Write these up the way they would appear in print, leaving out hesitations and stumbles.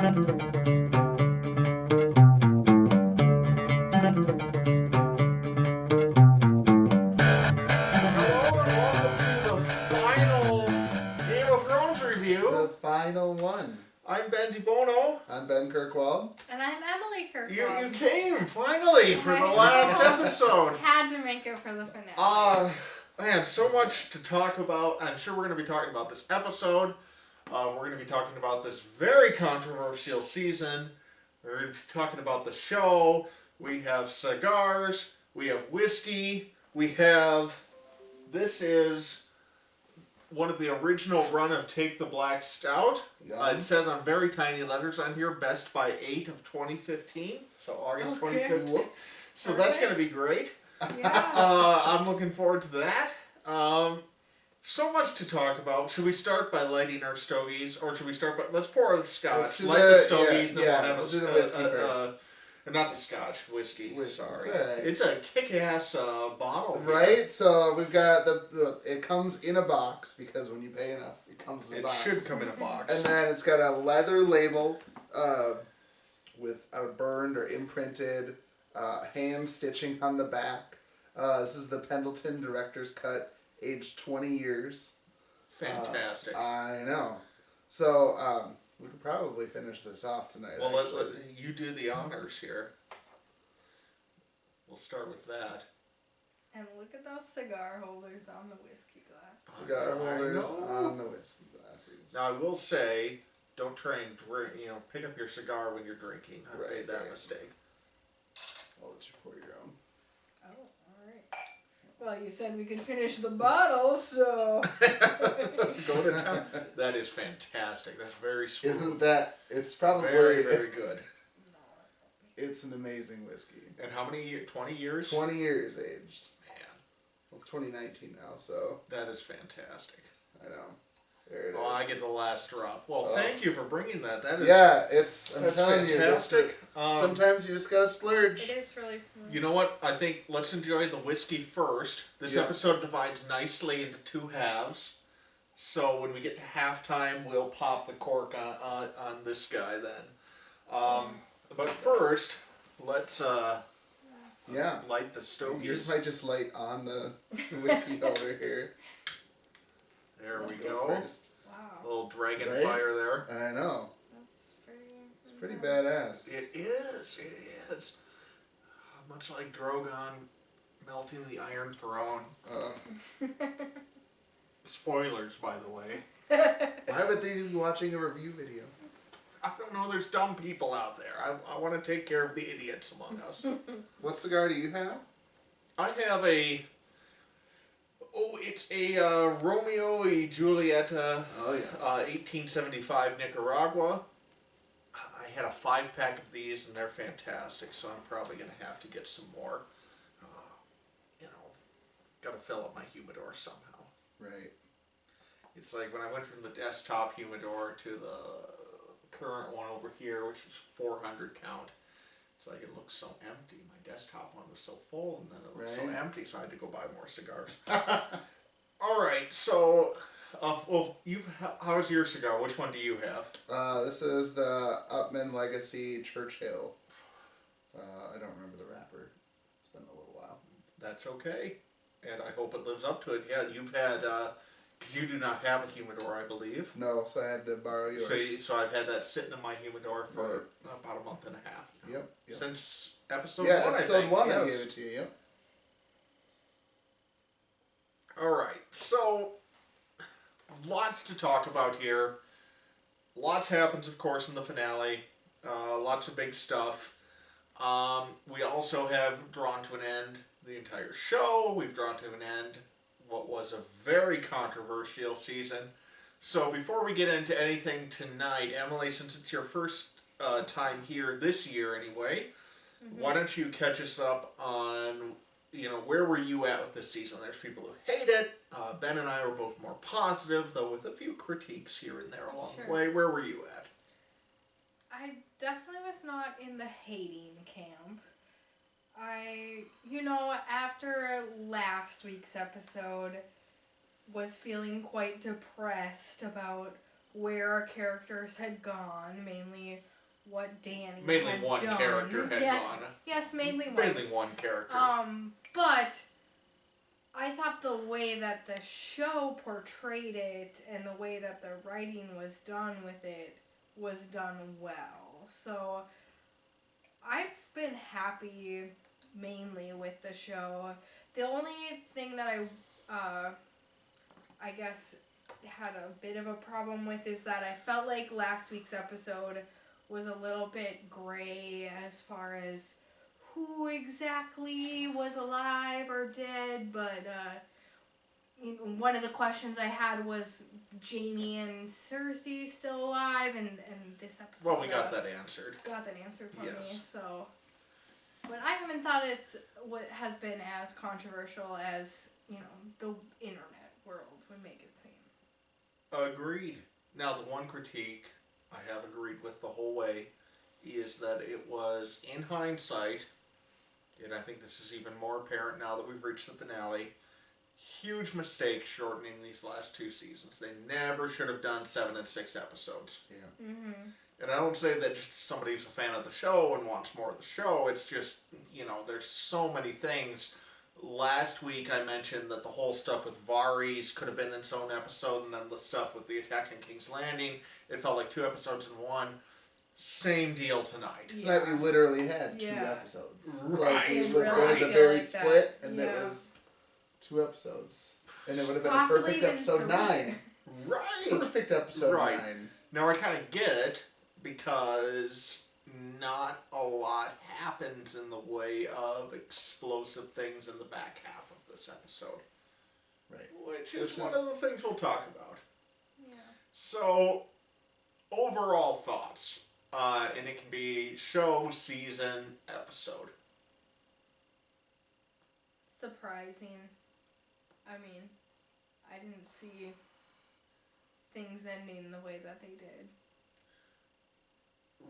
The final one. I'm Ben DeBono. I'm Ben Kirkwald. And I'm Emily Kirkwald. You came, finally, for the last episode. Had to make it for the finale. Man, so much to talk about. I'm sure we're going to be talking about this episode. We're going to be talking about this very controversial season. We're going to be talking about the show. We have cigars. We have whiskey. We have... This is one of the original run of Take the Black Stout. It says on very tiny letters on here, best by 8 of 2015. So August 2015. Whoops. So that's going to be great. Yeah. I'm looking forward to that. So much to talk about. Should we start by lighting our stogies, or should we start by... Let's pour the scotch. Light the stogies, then we'll have we'll do the whiskey first. Not the scotch, whiskey. Sorry. Right. It's a kick-ass bottle. Right? Here. So we've got it comes in a box, because when you pay enough, it comes in a box. It should come in a box. And then it's got a leather label with a burned or imprinted hand stitching on the back. This is the Pendleton Director's Cut, aged 20 years. Fantastic. I know. So we could probably finish this off tonight. Well, you do the honors here. We'll start with that. And look at those cigar holders on the whiskey glass. Cigar holders on the whiskey glasses. Now, I will say, don't try and drink, pick up your cigar when you're drinking. I made that mistake. I'll let you pour your own. Oh, alright. Well, you said we could finish the bottle, so... Go to town. That is fantastic. That's very sweet. Isn't that... It's probably... Very, very good. It's an amazing whiskey. And how many years? 20 years? 20 years aged. Man. Well, it's 2019 now, so... That is fantastic. I know. There it is. I get the last drop. Well, thank you for bringing that. That is... Yeah, I'm telling fantastic. you. Sometimes you just gotta splurge. It is really smooth. You know what? I think let's enjoy the whiskey first. This episode divides nicely into two halves. So when we get to halftime, we'll pop the cork on this guy then. But first, let's light the stogies. Yours might just light on the whiskey holder here. There we go. First. Wow. A little dragon fire there. I know. That's It's pretty badass. It is. It is. Much like Drogon melting the Iron Throne. Spoilers, by the way. Why would they be watching a review video? I don't know. There's dumb people out there. I want to take care of the idiots among us. What cigar do you have? I have it's a Romeo y Julieta, 1875 Nicaragua. I had a 5-pack of these, and they're fantastic, so I'm probably going to have to get some more. Got to fill up my humidor somehow. Right. It's like when I went from the desktop humidor to the current one over here, which is 400 count. It's like it looks so empty. My desktop one was so full, and then it looked so empty, so I had to go buy more cigars. All right, so, how's your cigar? Which one do you have? This is the Upman Legacy Churchill. I don't remember the wrapper. It's been a little while. That's okay, and I hope it lives up to it. Yeah, you've had, because you do not have a humidor, I believe. No, so I had to borrow yours. So I've had that sitting in my humidor for about a month and a half now. Yep. Since episode 1, episode 1 yes. I gave it to you, yep. Alright, so lots to talk about here. Lots happens, of course, in the finale. Lots of big stuff. We also have drawn to an end the entire show. We've drawn to an end what was a very controversial season. So before we get into anything tonight, Emily, since it's your first time here this year anyway, why don't you catch us up on, where were you at with this season? There's people who hate it. Ben and I were both more positive, though with a few critiques here and there along the way. Where were you at? I definitely was not in the hating camp. After last week's episode, was feeling quite depressed about where our characters had gone, mainly what Danny Mainly had one done. character had yes, gone. Yes, mainly one. Mainly one character. But I thought the way that the show portrayed it and the way that the writing was done with it was done well. So I've been happy mainly with the show. The only thing that I guess had a bit of a problem with is that I felt like last week's episode was a little bit gray as far as who exactly was alive or dead, but one of the questions I had was Jamie and Cersei still alive, and this episode. Well, we got that answered. Got that answered for Yes. me, so. But I haven't thought it's what has been as controversial as, the internet world would make it seem. Agreed. Now, the one critique I have agreed with the whole way is that it was, in hindsight, and I think this is even more apparent now that we've reached the finale, huge mistake shortening these last 2 seasons. They never should have done 7 and 6 episodes. Yeah. Mm-hmm. And I don't say that just somebody who's a fan of the show and wants more of the show. It's just, there's so many things. Last week I mentioned that the whole stuff with Varys could have been its own episode, and then the stuff with the attack on King's Landing, it felt like 2 episodes in one. Same deal tonight. Tonight we literally had 2 Yeah. episodes. Right. Like, It there really was a feel very like that. split, and it Yeah. was 2 episodes. And it would have been Possibly a perfect even episode 3. 9. Right. Perfect episode Right. 9. Now I kind of get it, because not a lot happens in the way of explosive things in the back half of this episode. Right. Which is one of the things we'll talk about. Yeah. So, overall thoughts. And it can be show, season, episode. Surprising. I mean, I didn't see things ending the way that they did.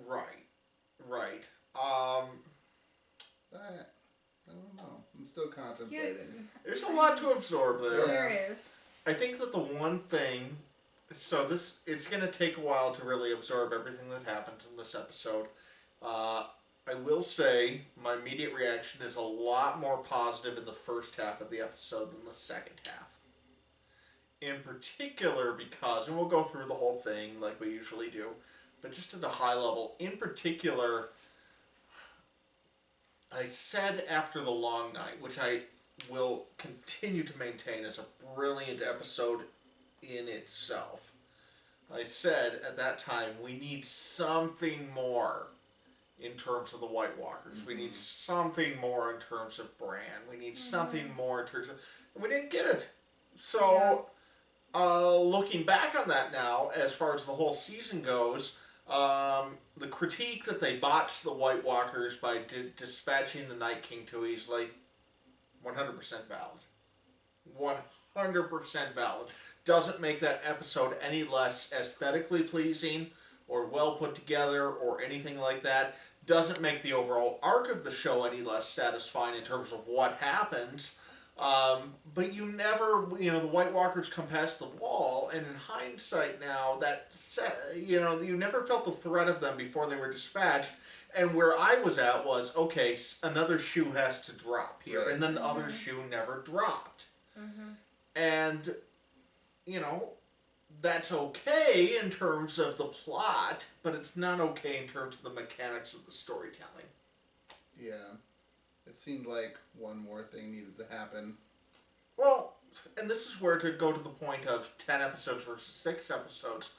Right. I don't know. I'm still contemplating. There's a lot to absorb there. Yeah. There is. I think that the one thing, it's going to take a while to really absorb everything that happens in this episode. I will say my immediate reaction is a lot more positive in the first half of the episode than the second half. In particular because, and we'll go through the whole thing like we usually do, but just at a high level, in particular, I said after the long night, which I will continue to maintain as a brilliant episode in itself. I said at that time, we need something more in terms of the White Walkers. Mm-hmm. We need something more in terms of Bran. We need something more in terms of... We didn't get it. So, looking back on that now, as far as the whole season goes, the critique that they botched the White Walkers by dispatching the Night King too easily, 100% valid. 100% valid. Doesn't make that episode any less aesthetically pleasing or well put together or anything like that. Doesn't make the overall arc of the show any less satisfying in terms of what happens. But you never, the White Walkers come past the wall, and in hindsight now, you never felt the threat of them before they were dispatched. And where I was at was, okay, another shoe has to drop here. Right. And then the other shoe never dropped. Mm-hmm. And, that's okay in terms of the plot, but it's not okay in terms of the mechanics of the storytelling. Yeah. It seemed like one more thing needed to happen. Well, and this is where to go to the point of 10 episodes versus 6 episodes.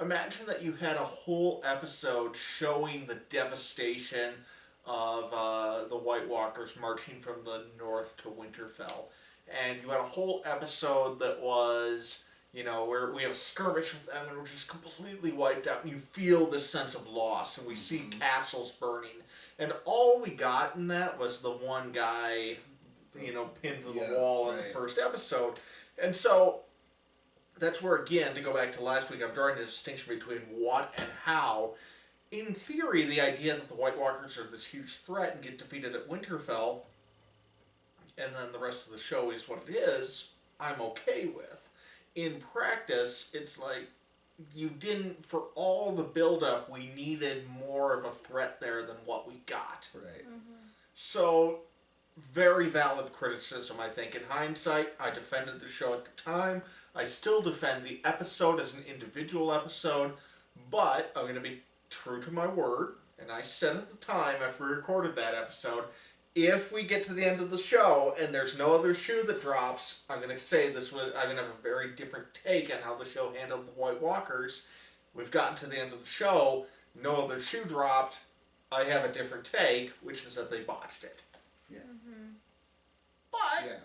Imagine that you had a whole episode showing the devastation of the White Walkers marching from the north to Winterfell. And you had a whole episode that was, where we have a skirmish with them and we're just completely wiped out. And you feel this sense of loss, and we see castles burning. And all we got in that was the one guy, pinned to the wall in the first episode. And so, that's where, again, to go back to last week, I'm drawing a distinction between what and how. In theory, the idea that the White Walkers are this huge threat and get defeated at Winterfell, and then the rest of the show is what it is, I'm okay with. In practice, it's like, you didn't, for all the buildup, we needed more of a threat there than what we got. Right. So, very valid criticism, I think. In hindsight, I defended the show at the time. I still defend the episode as an individual episode, but I'm going to be true to my word, and I said at the time after we recorded that episode, if we get to the end of the show and there's no other shoe that drops, I'm going to say I'm going to have a very different take on how the show handled the White Walkers. We've gotten to the end of the show, no other shoe dropped, I have a different take, which is that they botched it. Yeah. But Yeah.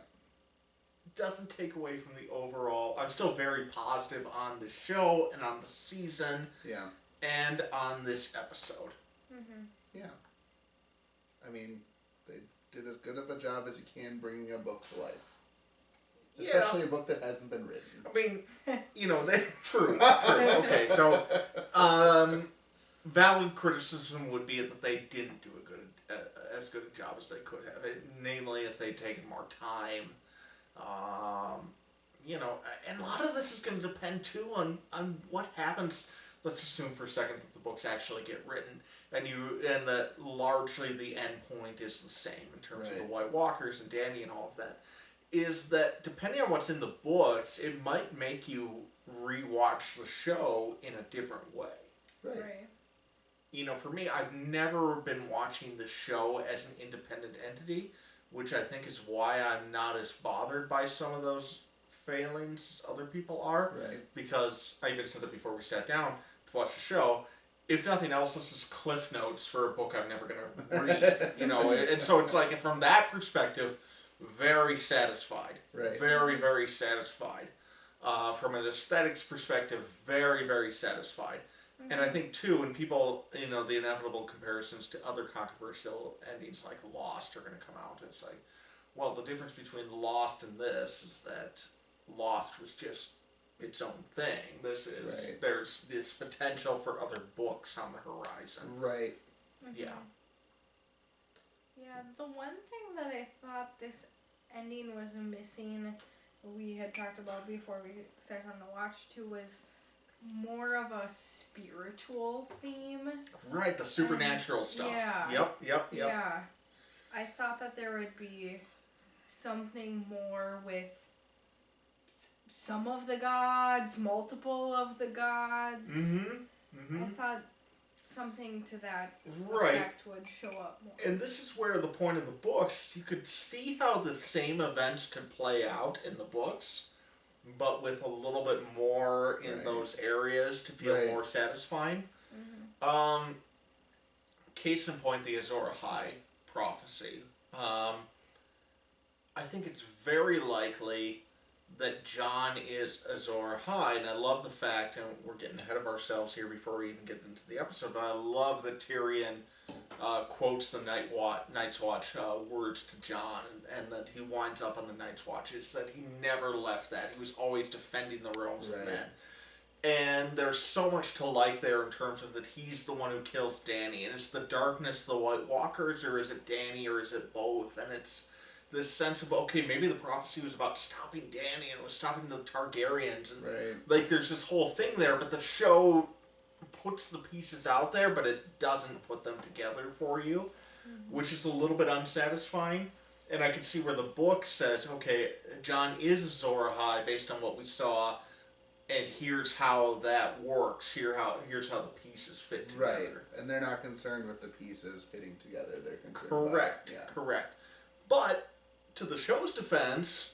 doesn't take away from the overall. I'm still very positive on the show and on the season Yeah. and on this episode. Yeah. I mean, they did as good of a job as you can bringing a book to life. Especially a book that hasn't been written. I mean, true. Okay, so valid criticism would be that they didn't do as good a job as they could have. Namely, if they'd taken more time. And a lot of this is going to depend too on what happens. Let's assume for a second that the books actually get written, and that largely the end point is the same in terms of the White Walkers and Dany and all of that. Is that depending on what's in the books, it might make you rewatch the show in a different way. Right. For me, I've never been watching the show as an independent entity, which I think is why I'm not as bothered by some of those failings as other people are. Right. Because I even said it before we sat down to watch the show. If nothing else, this is cliff notes for a book I'm never going to read. And so it's like, from that perspective, very satisfied. Right. Very, very satisfied. From an aesthetics perspective, very, very satisfied. And I think, too, when people, the inevitable comparisons to other controversial endings like Lost are going to come out, it's like, well, the difference between Lost and this is that Lost was just its own thing. There's this potential for other books on the horizon. Right. Yeah. Yeah, the one thing that I thought this ending was missing, we had talked about before we sat on to watch too, was more of a spiritual theme. Right, the supernatural stuff. Yeah. Yep. Yeah. I thought that there would be something more with some of the gods, multiple of the gods. I thought something to that effect would show up more. And this is where the point of the books is you could see how the same events could play out in the books, but with a little bit more in those areas to feel more satisfying. Case in point, the Azor Ahai prophecy. I think it's very likely that Jon is Azor Ahai, and I love the fact, and we're getting ahead of ourselves here before we even get into the episode, but I love that Tyrion quotes the Night's Watch words to Jon, and that he winds up on the Night's Watch, is that he never left that. He was always defending the realms of men. And there's so much to like there in terms of that he's the one who kills Dany, and it's the darkness of the White Walkers, or is it Dany, or is it both? And it's this sense of, okay, maybe the prophecy was about stopping Dany and it was stopping the Targaryens, and like there's this whole thing there, but the show puts the pieces out there, but it doesn't put them together for you, which is a little bit unsatisfying. And I can see where the book says, okay, Jon is Azor Ahai based on what we saw, and here's how that works. Here's how the pieces fit together. Right, and they're not concerned with the pieces fitting together. They're concerned. Correct. But to the show's defense,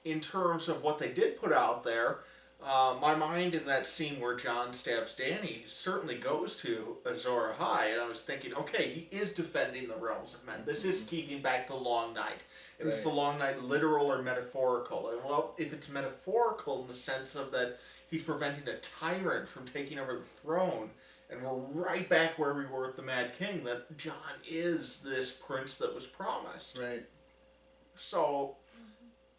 in terms of what they did put out there, my mind in that scene where Jon stabs Dany certainly goes to Azor Ahai, and I was thinking, okay, he is defending the realms of men. This is keeping back the Long Night. And is the Long Night literal or metaphorical? And well, if it's metaphorical in the sense of that he's preventing a tyrant from taking over the throne, and we're right back where we were with the Mad King, that Jon is this prince that was promised. Right. So,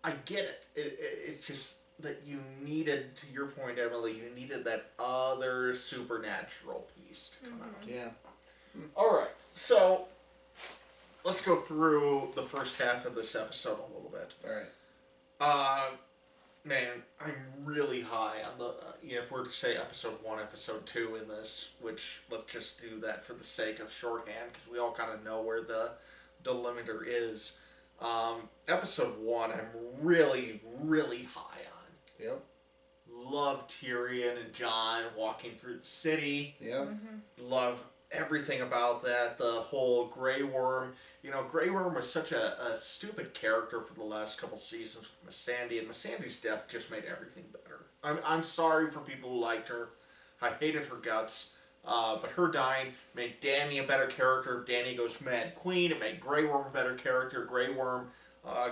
I get it. It's just that you needed, to your point, Emily, you needed that other supernatural piece to come out. Yeah. Alright, so let's go through the first half of this episode a little bit. Alright. Man, I'm really high on the, if we're to say episode 1, episode 2 in this, which let's just do that for the sake of shorthand, because we all kind of know where the delimiter is. Episode 1, I'm really, really high on. Yep. Love Tyrion and Jon walking through the city. Yep. Love everything about that. The whole Grey Worm. Grey Worm was such a stupid character for the last couple seasons with Missandei, and Missandei's death just made everything better. I'm sorry for people who liked her. I hated her guts. But her dying made Dany a better character. Dany goes Mad Queen. It made Grey Worm a better character. Grey Worm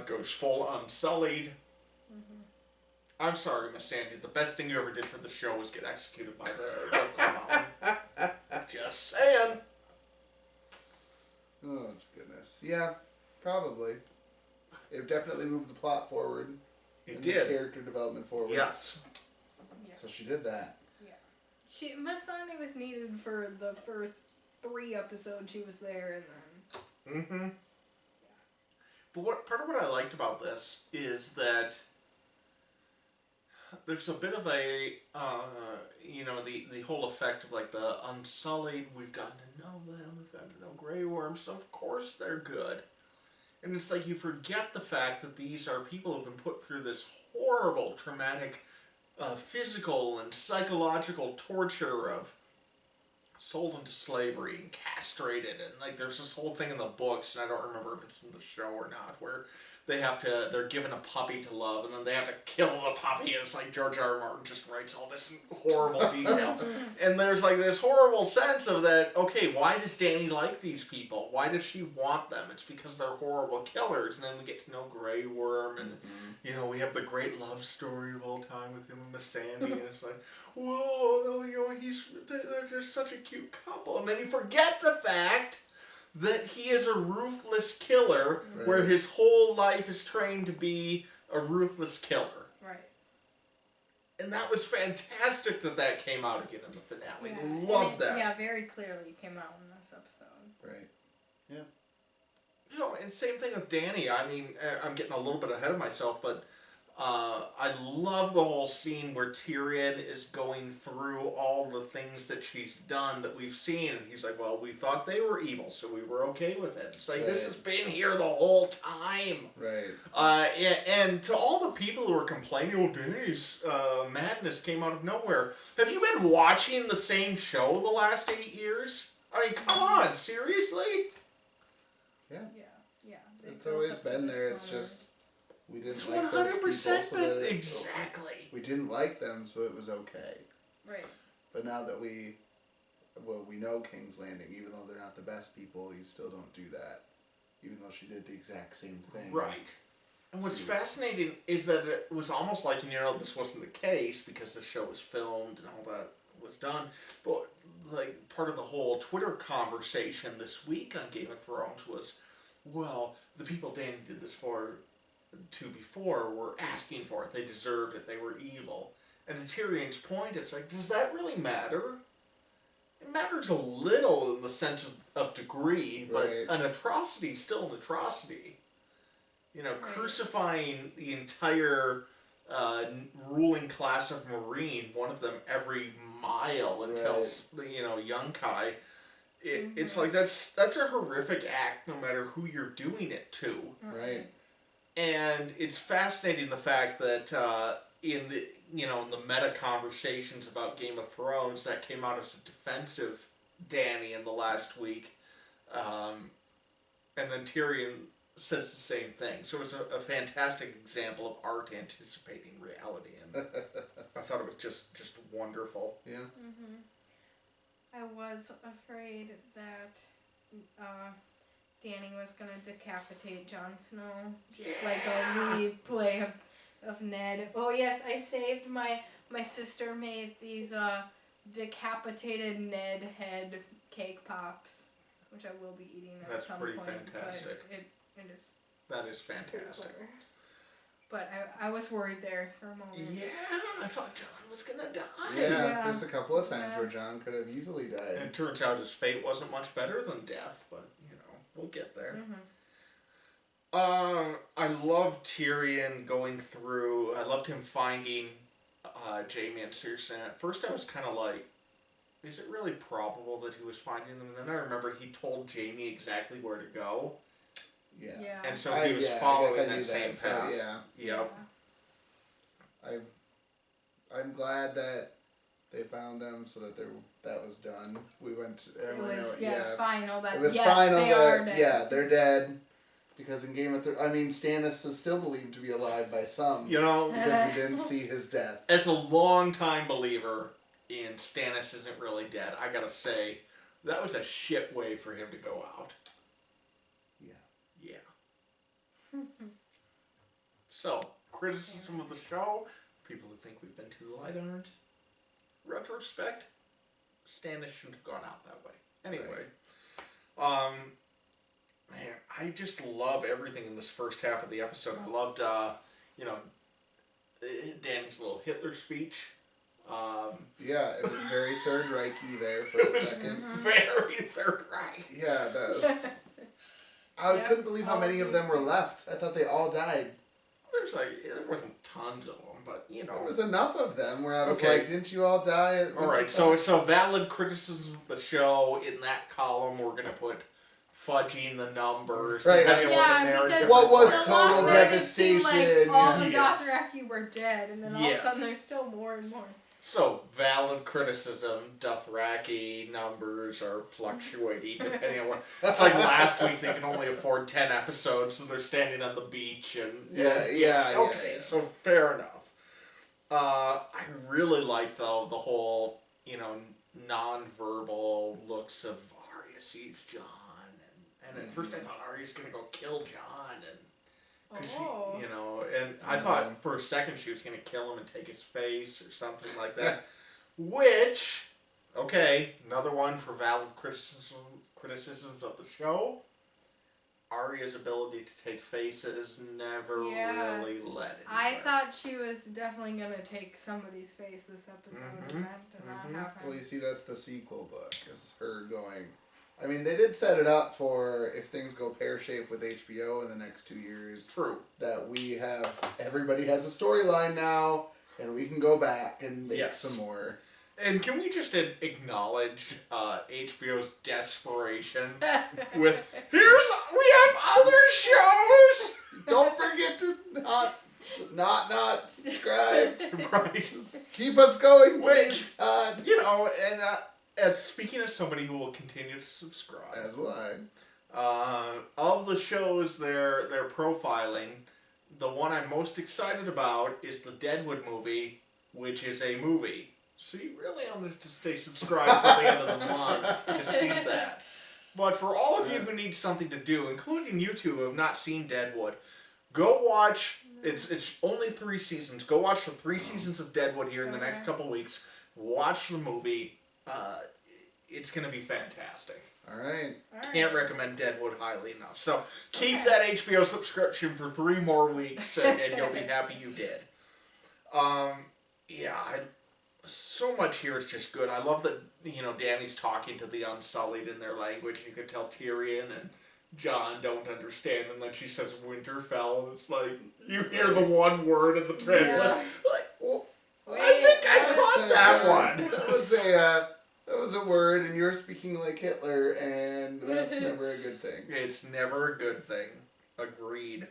goes full Unsullied. I'm sorry, Missandei. The best thing you ever did for the show was get executed by the mountain. Just saying. Oh, goodness. Yeah, probably. It definitely moved the plot forward. It The did. character development forward. Yes. Yeah. So she did that. Missandei was needed for the first 3 episodes she was there, and then... But part of what I liked about this is that there's a bit of a, the whole effect of like the Unsullied, we've gotten to know them, we've gotten to know Grey Worm, so of course they're good. And it's like you forget the fact that these are people who've been put through this horrible, traumatic, physical and psychological torture of sold into slavery and castrated, and like there's this whole thing in the books, and I don't remember if it's in the show or not, where they're given a puppy to love, and then they have to kill the puppy, and it's like George R. R. Martin just writes all this in horrible detail. And there's like this horrible sense of that, okay, why does Dany like these people? Why does she want them? It's because they're horrible killers, and then we get to know Grey Worm, and we have the great love story of all time with him and Missandei, and it's like, whoa, they're just such a cute couple, and then you forget the fact that he is a ruthless killer, where his whole life is trained to be a ruthless killer. Right. And that was fantastic that came out again in the finale. Yeah. Love that. Yeah, very clearly came out in this episode. Right. Yeah. And same thing with Dany. I mean, I'm getting a little bit ahead of myself, but I love the whole scene where Tyrion is going through all the things that she's done that we've seen, and he's like, well, we thought they were evil, so we were okay with it. It's like, this has been here the whole time. Right. And to all the people who are complaining, oh, Dany's madness came out of nowhere. Have you been watching the same show the last 8 years? I mean, come on, seriously? Yeah. Yeah. It's always been there. It's just we didn't like 100% those people, so exactly. we didn't like them, so it was okay. Right. But now that we know King's Landing, even though they're not the best people, you still don't do that. Even though she did the exact same thing. Right. And what's fascinating is that it was almost like, this wasn't the case because the show was filmed and all that was done, but like part of the whole Twitter conversation this week on Game of Thrones was, well, the people Dany did this before were asking for it. They deserved it. They were evil. And to Tyrion's point, it's like, does that really matter? It matters a little in the sense of degree, but an atrocity is still an atrocity. Crucifying the entire ruling class of Marine, one of them every mile until, young Kai. It's like, that's a horrific act no matter who you're doing it to. Right. And it's fascinating the fact that in the meta conversations about Game of Thrones, that came out as a defensive Dany in the last week, and then Tyrion says the same thing. So it's a fantastic example of art anticipating reality, and I thought it was just wonderful. Yeah. I was afraid that Dany was gonna decapitate Jon Snow, like a replay of Ned. Oh yes, I saved my sister made these decapitated Ned head cake pops, which I will be eating at some point. That's pretty fantastic. That is fantastic. But I was worried there for a moment. Yeah, I thought Jon was gonna die. Yeah, there's a couple of times where Jon could have easily died. And it turns out his fate wasn't much better than death, but we'll get there. I loved Tyrion going through. I loved him finding Jaime and Cersei. At first, I was kind of like, is it really probable that he was finding them? And then I remembered he told Jaime exactly where to go. Yeah. Yeah. And so he was following that same path. So, yeah. Yep. I'm glad that they found them so that that was done. We went. It was final. That it was yes, final they that are dead. yeah, they're dead. Because in Game of Thrones, I mean, Stannis is still believed to be alive by some. You know, because we didn't see his death. as a long-time believer in Stannis isn't really dead, I gotta say, that was a shit way for him to go out. Yeah. So, criticism of the show, people who think we've been too light-armed. Retrospect, Stannis shouldn't have gone out that way. Anyway, man, I just love everything in this first half of the episode. I loved, Danny's little Hitler speech. Yeah, it was very Third Reichy there for a second. Very Third Reich. Yeah, that was... I couldn't believe how many of them were left. I thought they all died. There wasn't tons of them, but, There was enough of them where I was like, didn't you all die? Alright, so it's a valid criticism of the show. In that column, we're going to put fudging the numbers. Right. Because what was the total longer it seemed devastation? like all the Yes. Dothraki were dead, and then all of a sudden there's still more and more. So, valid criticism, Dothraki numbers are fluctuating depending on what... It's like last week they can only afford 10 episodes, so they're standing on the beach and... Okay, so fair enough. I really like, though, the whole, non-verbal looks of Arya sees Jon, and at first I thought Arya's gonna go kill Jon, and... and I thought for a second she was going to kill him and take his face or something like that. Which, another one for valid criticisms of the show. Arya's ability to take faces never really let it. I thought she was definitely going to take somebody's face this episode, and that did not happen. Well, you see, that's the sequel book, is her going... I mean, they did set it up for if things go pear-shaped with HBO in the next 2 years. True. That everybody has a storyline now, and we can go back and make some more. And can we just acknowledge HBO's desperation with, we have other shows! Don't forget to not subscribe. Right. Just keep us going, Which, please. As speaking as somebody who will continue to subscribe, as will I. Of the shows they're profiling, the one I'm most excited about is the Deadwood movie, which is a movie. So you really only have to stay subscribed till the end of the month to see that. But for all of you who need something to do, including you two who have not seen Deadwood, go watch. It's only 3 seasons. Go watch the 3 seasons of Deadwood here in the next couple weeks. Watch the movie. It's going to be fantastic. All right. Can't recommend Deadwood highly enough. So keep that HBO subscription for 3 more weeks, and you'll be happy you did. So much here is just good. I love that Dany's talking to the Unsullied in their language. You can tell Tyrion and Jon don't understand, and then she says Winterfell, and it's like you hear the one word in the translation. I think I caught that one. That was a word, and you're speaking like Hitler, and that's never a good thing. It's never a good thing. Agreed.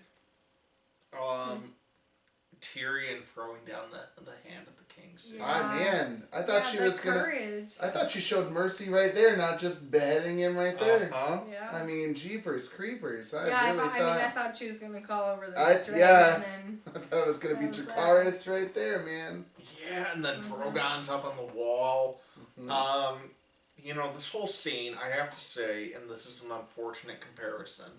Tyrion throwing down the hand of the kings. Man, I thought she was courage. I thought she showed mercy right there, not just beheading him right there. Yeah. I mean, jeepers creepers. I thought she was gonna call over the dragon. I thought it was gonna be Dracarys right there, man. Yeah, and then Drogon's up on the wall. This whole scene, I have to say, and this is an unfortunate comparison,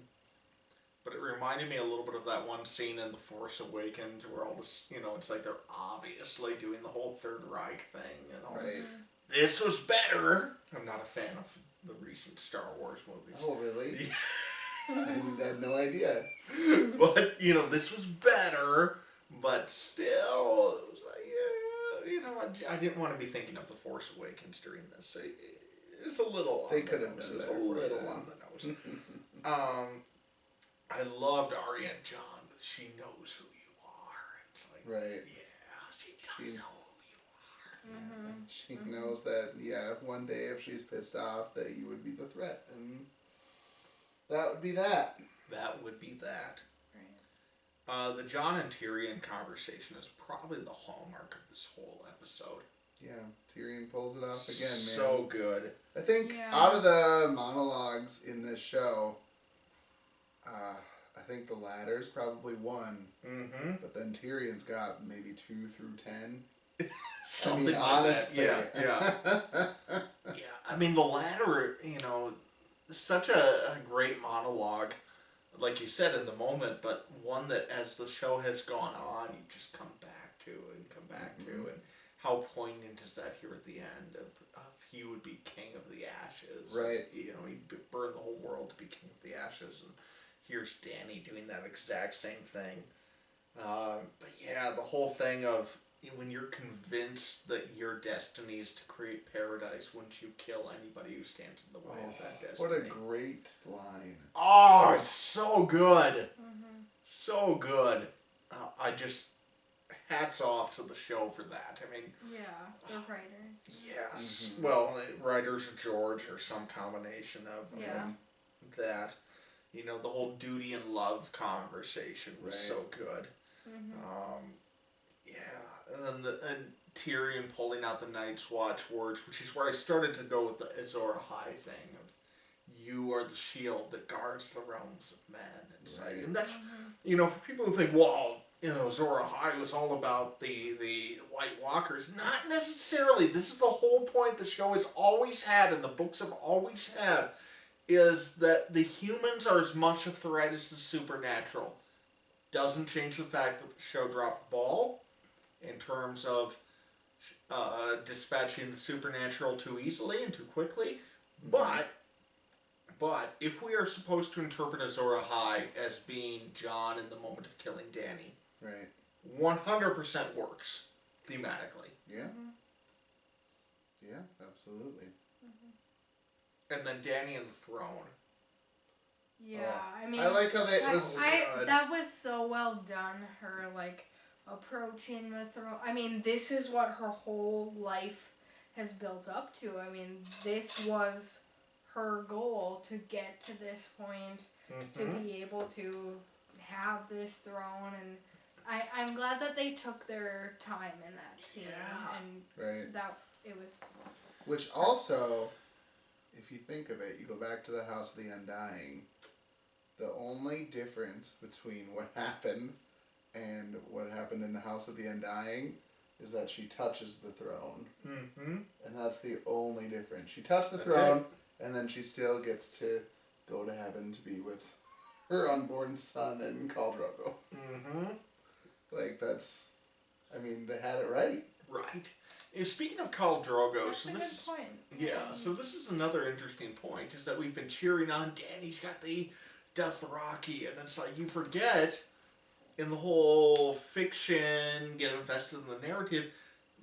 but it reminded me a little bit of that one scene in The Force Awakens where all this, it's like they're obviously doing the whole Third Reich thing and all. Right. This was better. I'm not a fan of the recent Star Wars movies. Oh, really? I had no idea. But, this was better, but still, it was like, I didn't want to be thinking of The Force Awakens during this. It's a little on They the could have nose. done It was better a for little it, on the nose. I loved Arya and John, but she knows who you are. It's like, Right. yeah, she does know who you are. Mm-hmm. She knows that, one day if she's pissed off, that you would be the threat. And that would be that. That would be that. Right. The John and Tyrion conversation is probably the hallmark of this whole episode. Yeah, Tyrion pulls it off again, man. So good. I think Yeah. out of the monologues in this show, I think the ladder's probably 1. Mm-hmm. But then Tyrion's got maybe 2 through 10. Something like honestly. that. Yeah. Yeah, I mean, the ladder, such a great monologue, like you said, in the moment, but one that as the show has gone on, you just come back to and come back to. And how poignant is that here at the end of he would be king of the ashes. Right. He'd burn the whole world to be king of the ashes. And here's Dany doing that exact same thing. But yeah, the whole thing of when you're convinced that your destiny is to create paradise, wouldn't you kill anybody who stands in the way of that destiny? What a great line. Oh, it's so good. Mm-hmm. So good. I just, hats off to the show for that. I mean, Yeah, the writers. yes. Mhm. Well, writers of George or some combination of Yeah. that. The whole duty and love conversation was Right. so good. Mm-hmm. Yeah, and then and Tyrion pulling out the Night's Watch words, which is where I started to go with the Azor Ahai thing of, you are the shield that guards the realms of men. It's Right. like, and that's, Mm-hmm. for people who think, well, Azor Ahai was all about the White Walkers. Not necessarily. This is the whole point the show has always had, and the books have always had, is that the humans are as much a threat as the supernatural. Doesn't change the fact that the show dropped the ball in terms of dispatching the supernatural too easily and too quickly. But if we are supposed to interpret Azor Ahai as being John in the moment of killing Dany, Right. 100% works thematically. Yeah. Mm-hmm. Yeah, absolutely. And then Dany and the throne. Yeah, I mean, I like how they- that was so well done. Her approaching the throne. I mean, this is what her whole life has built up to. I mean, this was her goal to get to this point, to be able to have this throne, and I'm glad that they took their time in that scene, Yeah. and Right. that it was. Which also, if you think of it, you go back to the House of the Undying. The only difference between what happened and what happened in the House of the Undying is that she touches the throne. Mm-hmm. And that's the only difference. She touched the That's throne, and then she still gets to go to heaven to be with her unborn son and Khal Drogo. Mm-hmm. They had it right. Right. Speaking of Khal Drogo, That's a good point. Yeah, so this is another interesting point, is that we've been cheering on Dany's got the Dothraki, and it's like you forget in the whole fiction, get invested in the narrative,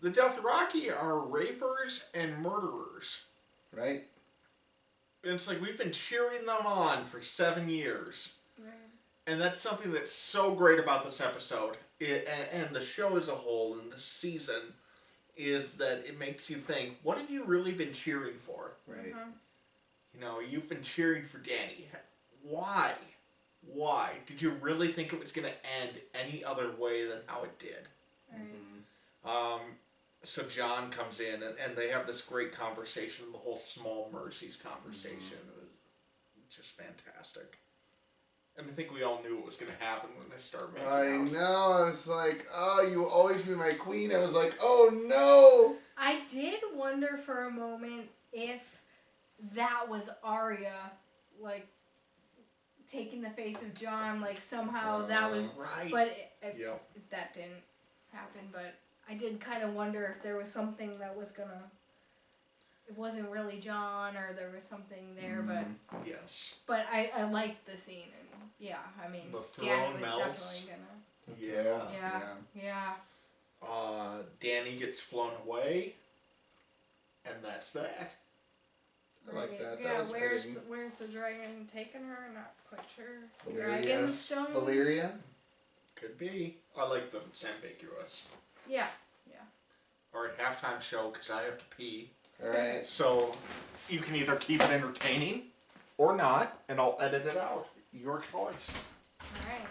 the Dothraki are rapers and murderers. Right? And it's like we've been cheering them on for 7 years. Right. And that's something that's so great about this episode, and the show as a whole, and this season, is that it makes you think, what have you really been cheering for? Right. Mm-hmm. You've been cheering for Dany. Why? Why? Did you really think it was going to end any other way than how it did? Right. So John comes in, and they have this great conversation, the whole Small Mercies conversation. It was just fantastic. And I think we all knew what was going to happen when they started making I out. know. I was like, oh, you will always be my queen. I was like, oh no. I did wonder for a moment if that was Arya, taking the face of John, somehow that was. Right. But Yep. that didn't happen. But I did kind of wonder if there was something that was gonna. It wasn't really John, or there was something there, Yes. but I liked the scene, and yeah, I mean, The Danny throne was melts. definitely gonna. Yeah. Yeah. Dany gets flown away, and that's that. I like that. Yeah, That was pretty. where's the dragon taking her? Not quite sure. Valyria. Dragonstone? Valyria? Could be. I like them. It's ambiguous. Yeah. Alright, halftime show because I have to pee. Alright. So you can either keep it entertaining or not, and I'll edit it out. Your choice. Alright.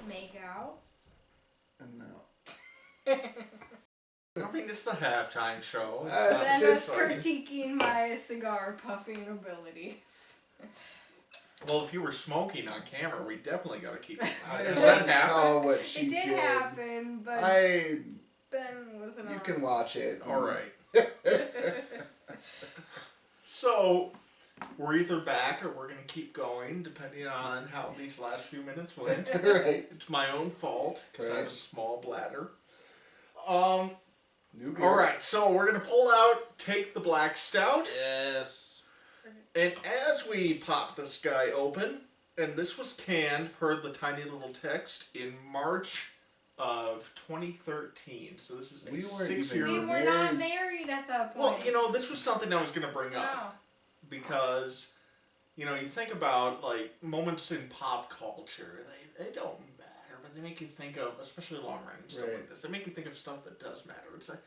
Make out. And I mean, it's the halftime show. It's Uh, not Then this us one. critiquing my cigar puffing abilities. Well, if you were smoking on camera, we definitely got to keep it. I Does don't that happen? know what she It did happen, but I. Ben wasn't You on. can watch it. Alright. So, we're either back or we're going to keep going, depending on how these last few minutes went. Right. It's my own fault, because I have a Right. small bladder. New beer. Alright, so we're going to pull out, take the black stout, Yes. and as we pop this guy open, and this was canned per the tiny little text in March of 2013. So this is a We weren't 6 even year. We were not married at that point. Well, you know, this was something I was going to bring up. No. Because, you know, you think about, like, moments in pop culture, they don't matter, but they make you think of, especially long run and stuff Right. like this, they make you think of stuff that does matter. It's like,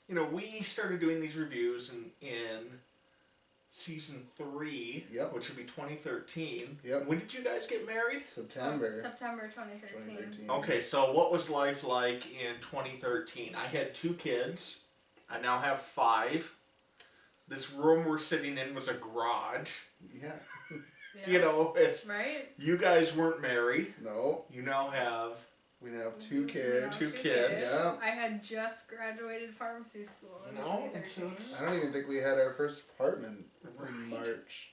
you know, we started doing these reviews in season 3, Yep. which would be 2013. Yep. When did you guys get married? September. September 2013. 2013. Okay, so what was life like in 2013? I had 2 kids. I now have 5. This room we're sitting in was a garage. Yeah. Yeah. You know, it's Right? you guys weren't married. No. You now have We have 2 We kids. have 2 2 kids. Yeah. I had just graduated pharmacy school in No, 2013. I don't even think we had our first apartment in Right. March.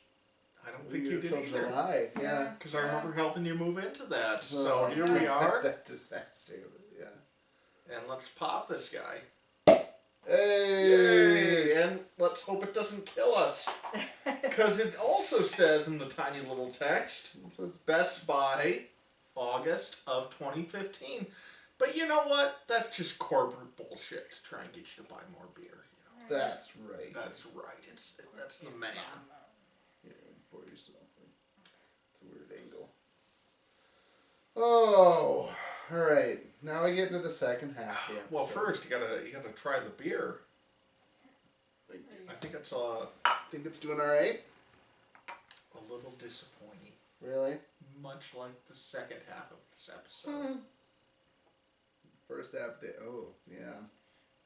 I don't We think you did did till either. July. Yeah. Because I remember helping you move into that. So Oh. here we are, That disaster. Yeah. and let's pop this guy. Hey. Yay! And let's hope it doesn't kill us. Because it also says in the tiny little text, It says Best Buy, August of 2015. But you know what? That's just corporate bullshit to try and get you to buy more beer. You know? that's right. That's right. That's the man. Yeah, pour yourself. It's a weird angle. Oh, all right. Now we get into the second half. Of the Well, episode. first you gotta try the beer. I think it's a think it's doing all right. little disappointing, Really? much like the second half of this episode. First half. Oh, yeah.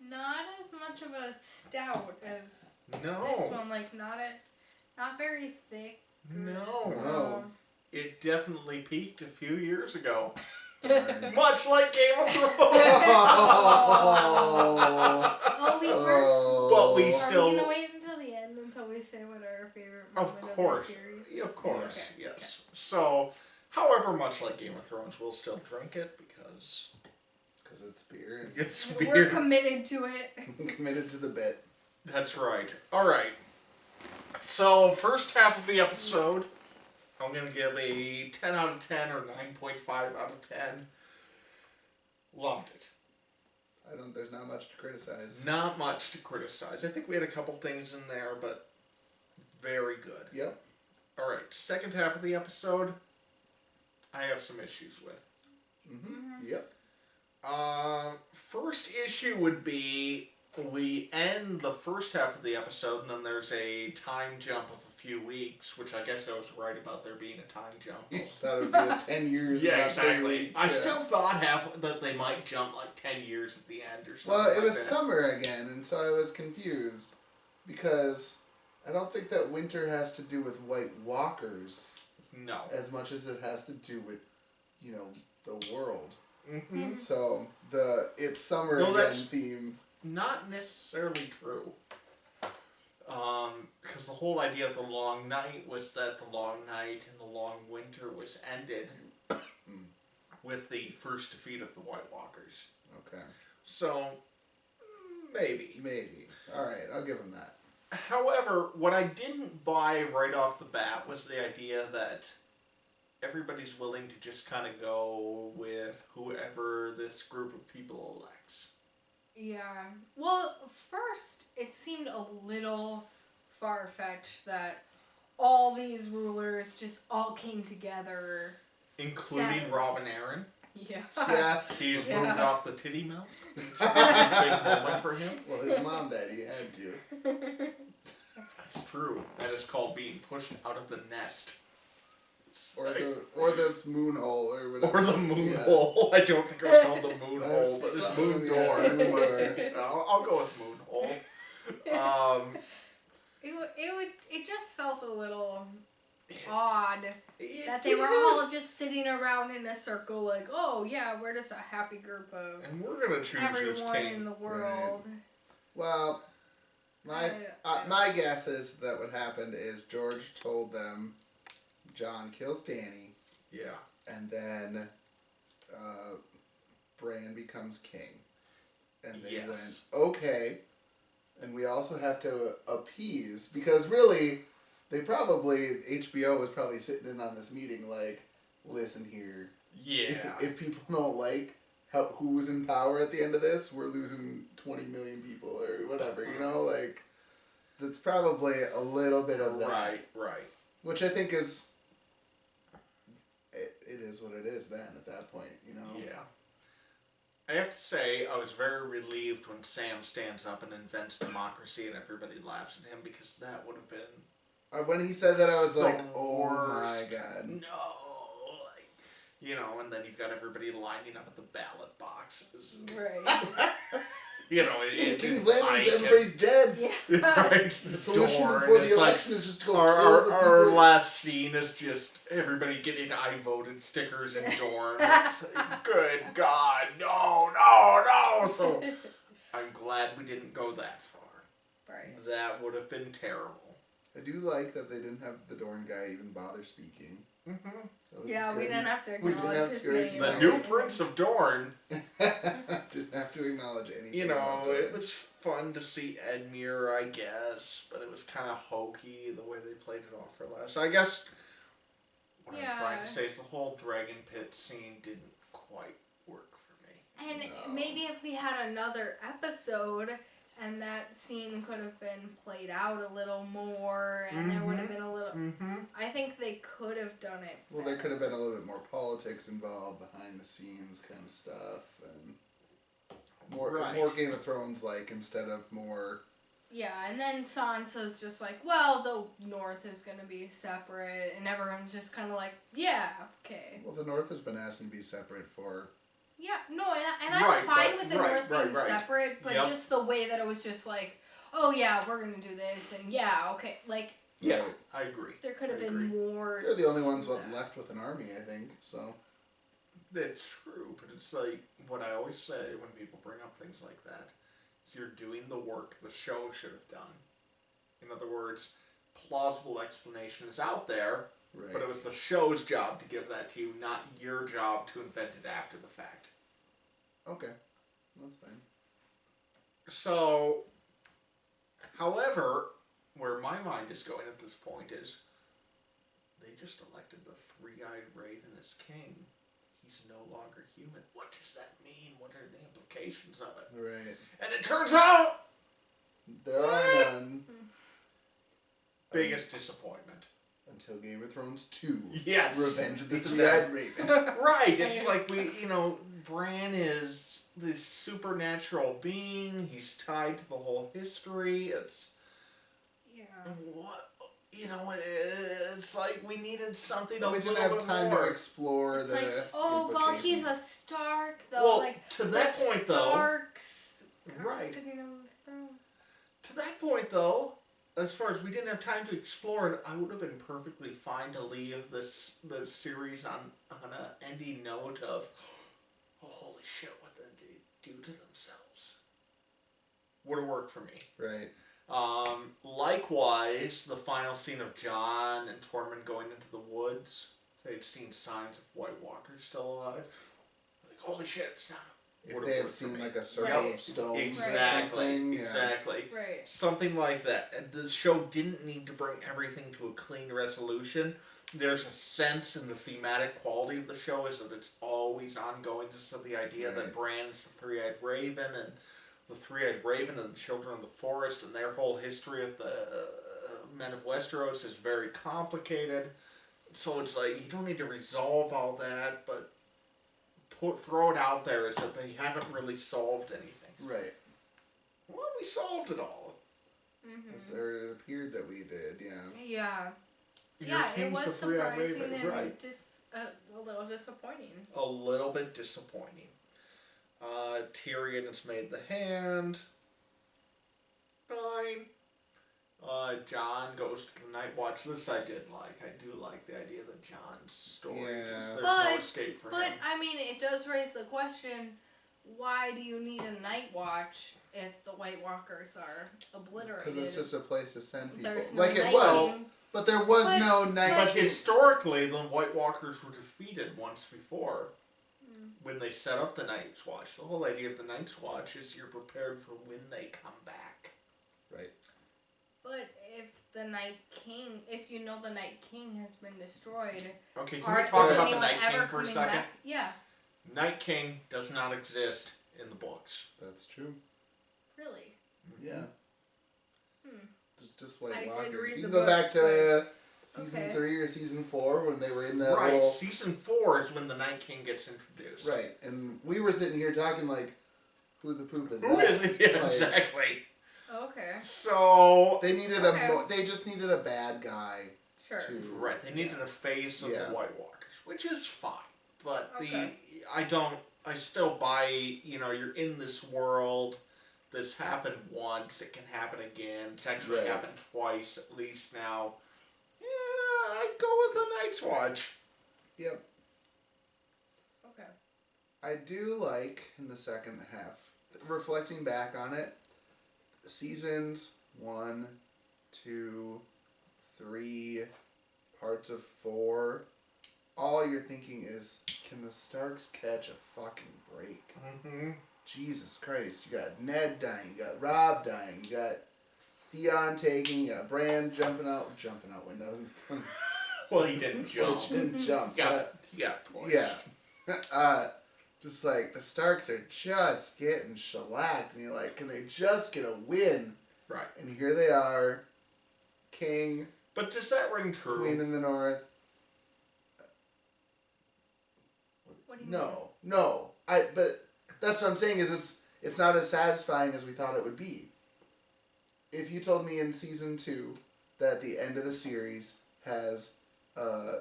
Not as much of a stout as No, this one. Like not very thick. no, No. it definitely peaked a few years ago, Darn. much like Game of Thrones. Oh, we were. But we Are still- we gonna wait until the end until we say what our favorite moment Of course. the series is? Yeah, of course, Okay, yes. So, however, much like Game of Thrones, we'll still drink it because Because it's beer. it's okay. beer. We're committed to it. Committed to the bit. That's right. All right. So, first half of the episode, I'm going to give a 10 out of 10 or 9.5 out of 10. Loved it. There's not much to criticize. Not much to criticize. I think we had a couple things in there, but very good. Yep. All right. Second half of the episode, I have some issues with. Yep. First issue would be we end the first half of the episode, and then there's a time jump of a few weeks, which I guess I was right about there being a time jump. You just thought it would be a 10 years. Yeah, not 30 exactly. weeks, I yeah. still thought that they might jump like 10 years at the end or something. Well, it like was that. summer again, and so I was confused because I don't think that winter has to do with White Walkers No. as much as it has to do with, the world. Mm-hmm. So it's summer No, again that's- theme. Not necessarily true. Because the whole idea of the long night was that the long night and the long winter was ended with the first defeat of the White Walkers. Okay. So, maybe. Maybe. All right, I'll give him that. However, what I didn't buy right off the bat was the idea that everybody's willing to just kind of go with whoever this group of people elects. Yeah. Well, first, it seemed a little far-fetched that all these rulers just all came together. Including Robin Aaron. Yeah. Yeah. He's Yeah. moved off the titty milk. Big moment for him. Well, his mom daddy had to. That's true. That is called being pushed out of the nest. Or this moon hole or whatever. Or the moon Yeah. hole. I don't think it was called the moon hole, That's but it's something, moon yeah, door. moon door. I'll go with moon hole. It just felt a little odd It that they were did. all just sitting around in a circle like, oh yeah, we're just a happy group of And we're gonna choose who's everyone king. in the world. Well, my I- my guess is that what happened is George told them John kills Danny, Yeah. and then Bran becomes king. And they Yes. went, okay. And we also have to appease, because really, HBO was probably sitting in on this meeting like, listen here, Yeah. if people don't like who's in power at the end of this, we're losing 20 million people or whatever, like, that's probably a little bit of that. Right. Which I think is, it is what it is then at that point, Yeah. I have to say, I was very relieved when Sam stands up and invents democracy and everybody laughs at him, because that would have been When he said that, I was the like, oh worst. my god. No. And then you've got everybody lining up at the ballot boxes. Right. King's Landing's Ike everybody's dead. Yeah. Right. The solution Dorne, before the it's like, election is just to go kill Our the people. last scene is just everybody getting I voted stickers in Dorne. It's like, good God, no. So I'm glad we didn't go that far. Right. That would have been terrible. I do like that they didn't have the Dorne guy even bother speaking. Mm-hmm. That was Yeah, we good. didn't have to We didn't acknowledge have his to name. The No. new Prince of Dorne. Didn't have to acknowledge anything. about It that. was fun to see Edmure, I guess, but it was kind of hokey the way they played it off for last. I guess what I'm trying Yeah. to say is the whole dragon pit scene didn't quite work for me. And No. maybe if we had another episode and that scene could have been played out a little more and there would have been a little... Mm-hmm. I think they could have done it Well, there better. could have been a little bit more politics involved, behind the scenes kind of stuff, and more Game of Thrones like instead of more. Yeah, and then Sansa's just like, well, the North is going to be separate, and everyone's just kind of like, yeah, okay. Well, the North has been asking to be separate for. Yeah, no, and I'm Right, fine but- with the right, North being right. separate, but Yep. just the way that it was just like, oh yeah, we're going to do this, and yeah, okay, like, Yeah, Right. I agree. there could have I been agree. more. They're the only ones to that. left with an army, I think. So. That's true, but it's like what I always say when people bring up things like that. Is you're doing the work the show should have done. In other words, plausible explanation is out there, Right. but it was the show's job to give that to you, not your job to invent it after the fact. Okay, that's fine. So, however, where my mind is going at this point is, they just elected the three-eyed raven as king. He's no longer human. What does that mean? What are the implications of it? Right. And it turns out, There are none. biggest disappointment. Until Game of Thrones 2. Yes. Revenge of the Exactly. Three-Eyed Raven. Right. It's like Bran is this supernatural being. He's tied to the whole history. It's Yeah. what it's like we needed something. Well, a we didn't little have bit time more. to explore It's the. like, oh, well, he's implications. a Stark, though. Well, like, to that the point, though. Starks Right. sitting on the throne. To that point, though, as far as we didn't have time to explore it, I would have been perfectly fine to leave the series on an ending note of, oh, holy shit, what did they do to themselves? Would have worked for me. Right. Likewise, the final scene of Jon and Tormund going into the woods, they'd seen signs of White Walkers still alive. Like, holy shit, it's not. If Would've they had worked for seen me. like a circle Right. of stones or Exactly, something. Yeah. exactly. Right. Something like that. And the show didn't need to bring everything to a clean resolution. There's a sense in the thematic quality of the show is that it's always ongoing. Just so the idea Right. that Bran is the three-eyed raven and the Three-Eyed Raven and the Children of the Forest and their whole history of the Men of Westeros is very complicated. So it's like, you don't need to resolve all that, but throw it out there is that they haven't really solved anything. Right. Well, we solved it all. Or it appeared that we did, yeah. Yeah. Your Yeah, it King's was the Three-Eyed surprising Raven, and right. a little disappointing. A little bit disappointing. Tyrion has made the hand. Fine. Jon goes to the Night Watch. This I did like. I do like the idea that Jon's story is there's no escape for him. But, I mean, it does raise the question, why do you need a Night Watch if the White Walkers are obliterated? Because it's just a place to send people. There's no like it Night was, King. but there was no Night But King. historically, the White Walkers were defeated once before. When they set up the Night's Watch. The whole idea of the Night's Watch is you're prepared for when they come back. Right. But if the Night King, if you know the Night King has been destroyed, Okay, can we talk is about the anyone Night King ever for a coming second? back? Yeah. Night King does not exist in the books. That's true. Really? Yeah. Just White I did Walkers. read You the can go back books, to season Okay. 3 or season 4 when they were in that Right, little... season 4 is when the Night King gets introduced. Right, and we were sitting here talking like, who the poop is Who that? is it? Yeah, Like, exactly. Okay. So... They needed they just needed a bad guy. Sure. Right, they needed a face of the White Walkers, which is fine. But I still buy, you're in this world, this happened once, it can happen again, it's actually happened twice at least now. Yeah, I'd go with the Night's Watch. Yep. Okay. I do like, in the second half, reflecting back on it, seasons 1, 2, 3, parts of 4, all you're thinking is, can the Starks catch a fucking break? Mm-hmm. Jesus Christ, you got Ned dying, you got Robb dying, you got Theon taking, you got Bran jumping out windows. Well, he didn't jump. He didn't jump. He got pushed. Yeah. Just like, the Starks are just getting shellacked, and you're like, can they just get a win? Right. And here they are, King, But does that ring true? Queen in the North. What do you mean? No. But that's what I'm saying is it's not as satisfying as we thought it would be. If you told me in season 2 that the end of the series has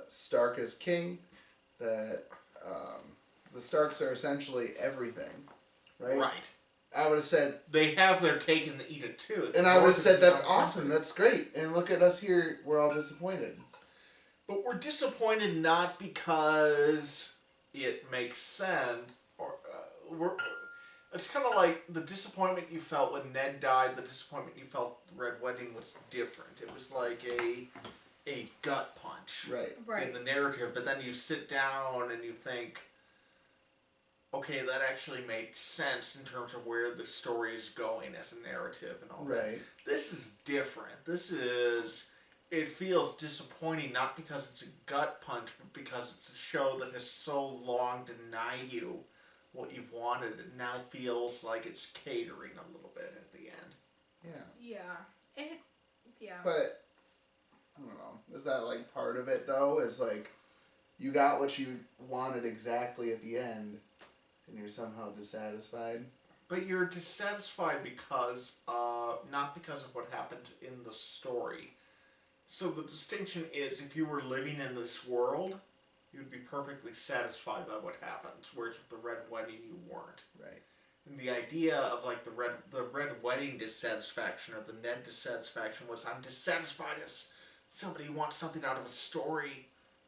Stark as king, that the Starks are essentially everything, right? Right. I would have said... They have their cake and they eat it too. And I would have said, that's awesome, that's great. And look at us here, we're all disappointed. But we're disappointed not because it makes sense, or it's kind of like the disappointment you felt when Ned died, the disappointment you felt the Red Wedding was different. It was like a gut punch in the narrative, but then you sit down and you think, okay, that actually made sense in terms of where the story is going as a narrative and all that. This is different. It feels disappointing not because it's a gut punch, but because it's a show that has so long denied you what you've wanted. It now feels like it's catering a little bit at the end. Yeah. But, I don't know, is that like part of it though? Is like, you got what you wanted exactly at the end, and you're somehow dissatisfied? But you're dissatisfied because, not because of what happened in the story. So the distinction is, if you were living in this world, you'd be perfectly satisfied by what happens, whereas with the Red Wedding, you weren't. Right. And the idea of like the Red Wedding dissatisfaction or the Ned dissatisfaction was, I'm dissatisfied as somebody who wants something out of a story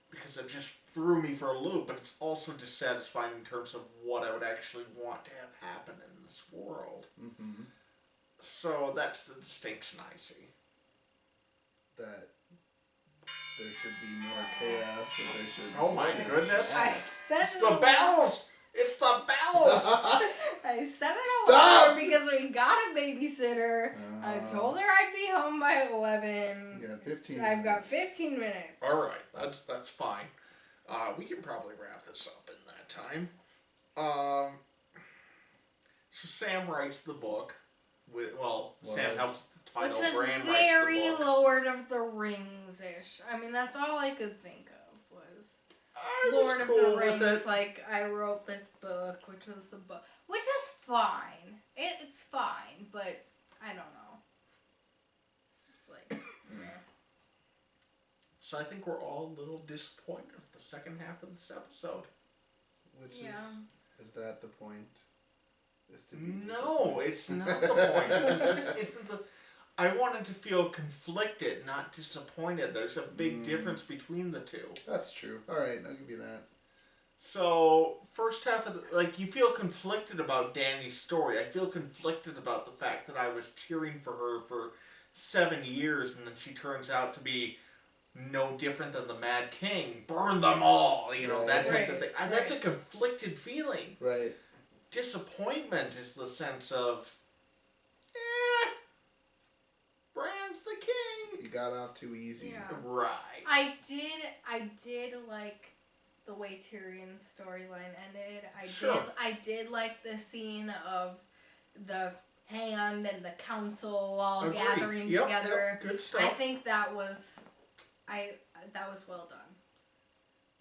because it just threw me for a loop, but it's also dissatisfying in terms of what I would actually want to have happen in this world. Mm-hmm. So that's the distinction I see. That there should be more chaos, that there should... Oh my goodness! I said It's the bells! It's the bells! I said it Stop! aloud because we got a babysitter. I told her I'd be home by 11. You got 15 So I've got minutes. 15 minutes. Alright, that's fine. We can probably wrap this up in that time. So Sam writes the book. Sam Was. helps Which title. was Bran very writes the book. Lord of the Rings-ish. I mean, that's all I could think of was I Lord was of cool the Rings. with it. Like, I wrote this book, which was the book. Which is fine. It's fine, but I don't know. It's like, meh. So I think we're all a little disappointed with the second half of this episode. Which Yeah. is that the point? Is to be No, disappointed? it's not the point. This isn't the. I wanted to feel conflicted, not disappointed. There's a big difference between the two. That's true. All right, I'll give you that. So, first half of you feel conflicted about Dany's story. I feel conflicted about the fact that I was cheering for her for 7 years, and then she turns out to be no different than the Mad King. Burn them all, that type of thing. That's a conflicted feeling. Right. Disappointment is the sense of, Bran's the king. You got off too easy. Yeah. Right. I did like the way Tyrion's storyline ended. I did like the scene of the hand and the council all Agreed. gathering Yep, together. Yep, good stuff. I think that was well done.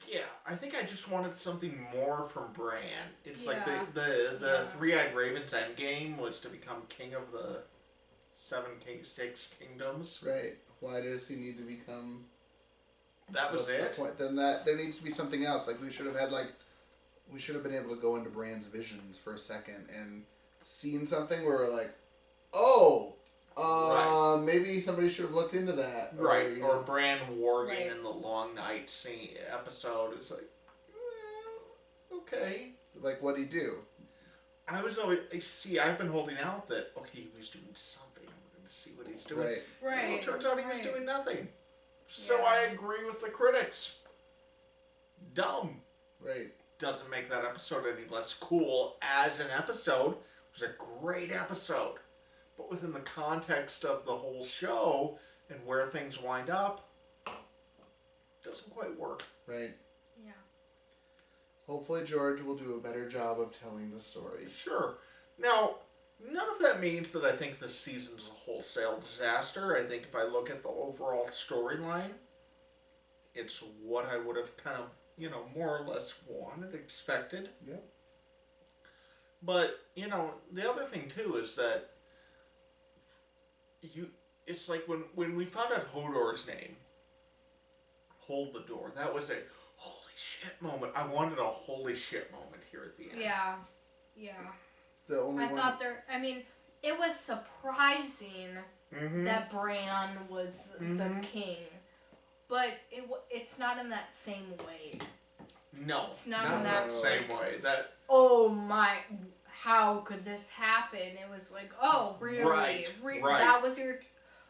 Yeah, I think I just wanted something more from Bran. It's like Yeah. the Three-Eyed Raven's endgame was to become king of the six kingdoms. Right. Why does he need to become? That was What's it. the point? Then there needs to be something else. Like we should have been able to go into Bran's visions for a second and seen something where we're like, oh, maybe somebody should have looked into that. Right. Or Or Bran warging Right. in the Long Night episode. It's like, okay. like what'd he do? I was always I've been holding out that he was doing something. We're going to see what he's doing. Right. Right. Well, it turns out he was doing nothing. So Yeah. I agree with the critics. Dumb. Right. Doesn't make that episode any less cool as an episode. It was a great episode. But within the context of the whole show and where things wind up, doesn't quite work. Right. Yeah. Hopefully George will do a better job of telling the story. Sure. Now, none of that means that I think this season's a wholesale disaster. I think if I look at the overall storyline, it's what I would have kind of, more or less wanted, expected. Yep. But, the other thing too is that it's like when we found out Hodor's name, Hold the Door, that was a holy shit moment. I wanted a holy shit moment here at the end. Yeah. Yeah. The only one. It was surprising that Bran was the king, but it's not in that same way. No, It's not in that same way. That oh my, how could this happen? It was like, oh, really? Right. That was your,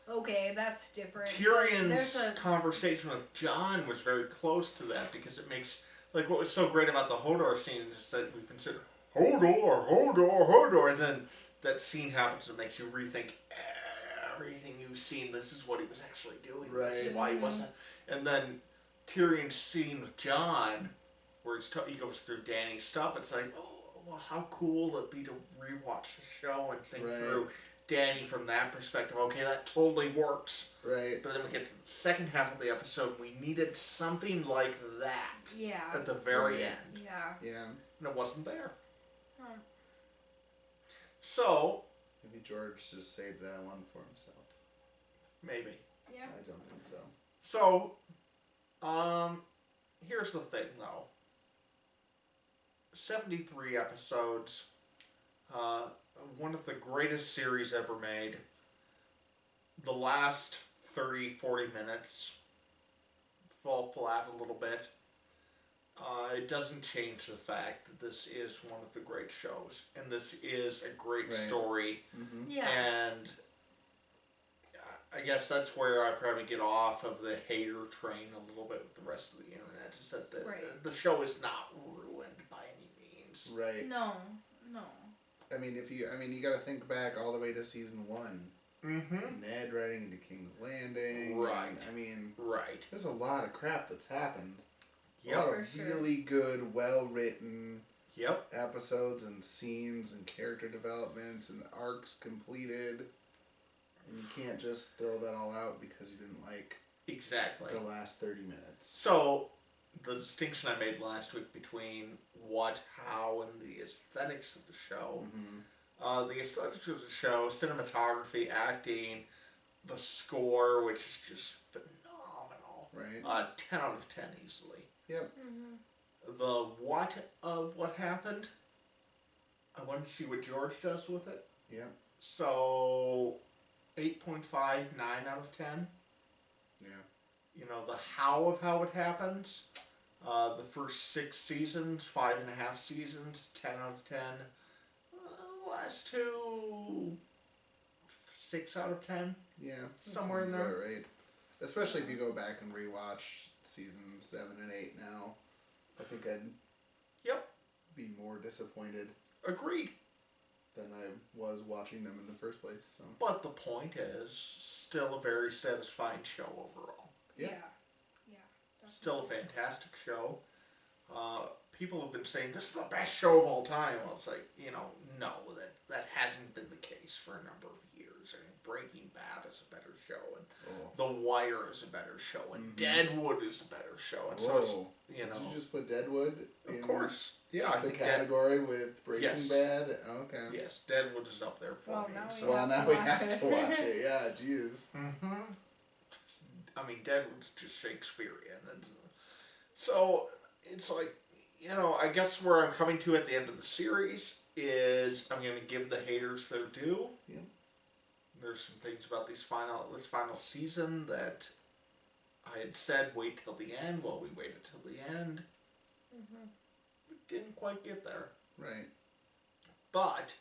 okay, that's different. Tyrion's conversation with Jon was very close to that because it makes, what was so great about the Hodor scene is that we've been saying, Hodor, and then that scene happens and makes you rethink everything you've seen. This is what he was actually doing. Right. This is why he wasn't. And then Tyrion's scene with Jon, where he goes through Dany's stuff. It's like, oh, well, how cool it'd be to rewatch the show and think through Dany from that perspective. Okay, that totally works. Right. But then we get to the second half of the episode. We needed something like that. Yeah. At the very end. Yeah. Yeah. And it wasn't there. Huh. So, Maybe George just saved that one for himself. maybe. Yeah. I don't think so. So, here's the thing though. 73 episodes. One of the greatest series ever made. The last 30, 40 minutes fall flat a little bit. It doesn't change the fact that this is one of the great shows. And this is a great story. Mm-hmm. Yeah. And I guess that's where I probably get off of the hater train a little bit with the rest of the internet. Is that the show is not ruined by any means. Right. No. I mean, you got to think back all the way to season 1. Mm-hmm. Ned riding into King's Landing. Right. And, Right. there's a lot of crap that's happened. Yep. A lot For of sure. really good, well-written, Yep. episodes and scenes and character developments and arcs completed. And you can't just throw that all out because you didn't like Exactly. the last 30 minutes. So, the distinction I made last week between what, how, and the aesthetics of the show. Mm-hmm. The aesthetics of the show, cinematography, acting, the score, which is just phenomenal. Right. 10 out of 10 easily. Yep. Mm-hmm. The what of what happened, I wanted to see what George does with it. Yep. So, 8.5, 9 out of 10. Yeah. You know, the how of how it happens. The first 6 seasons, 5.5 seasons, 10 out of 10. Last 2, 6 out of 10. Yeah. Somewhere in Sounds there. about right. Especially if you go back and rewatch seasons 7 and 8 now. I think I'd be more disappointed Agreed. than I was watching them in the first place. So. But the point is, still a very satisfying show overall. Yeah. Yeah. Still a fantastic show. People have been saying, this is the best show of all time. Well, it's like, no, that hasn't been the case for a number of years. I mean, Breaking Bad is a better show, and The Wire is a better show, and Deadwood is a better show. And so it's, Did you just put Deadwood in of course. Yeah, I the think category with Breaking Yes. Bad? Okay. yes, Deadwood is up there for me. Now So. we Well, now we have to watch it. Yeah, jeez. Mm-hmm. I mean, Deadwood's just Shakespearean. And so, it's like, I guess where I'm coming to at the end of the series is I'm going to give the haters their due. Yeah. There's some things about this final season that I had said wait till the end. Well, we waited till the end. Mm-hmm. We didn't quite get there. Right. But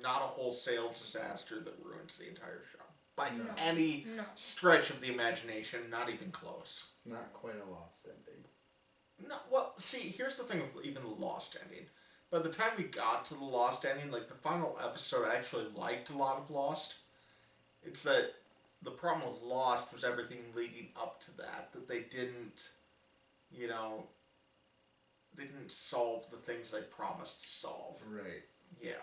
not a wholesale disaster that ruins the entire show. By No. any No. stretch of the imagination, not even close. Not quite a lost ending. No, well, see, here's the thing with even the Lost ending. By the time we got to the Lost ending, like the final episode, I actually liked a lot of Lost. It's that the problem with Lost was everything leading up to that they didn't, they didn't solve the things they promised to solve. Right. Yeah.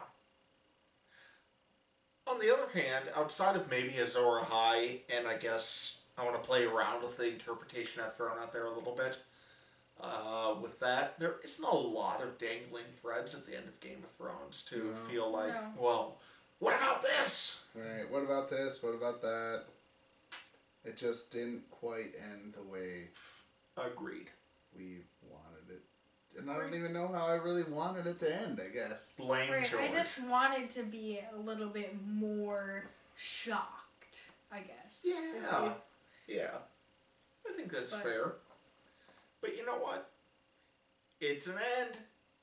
On the other hand, outside of maybe Azor Ahai, and I guess I want to play around with the interpretation I've thrown out there a little bit, with that, there isn't a lot of dangling threads at the end of Game of Thrones to feel like, well, what about this? Right. What about this? What about that? It just didn't quite end the way Agreed. we wanted it. And I don't even know how I really wanted it to end, I guess. Blame Right, George. I just wanted to be a little bit more shocked, I guess. Yeah. Yeah. I think that's fair. But you know what? It's an end.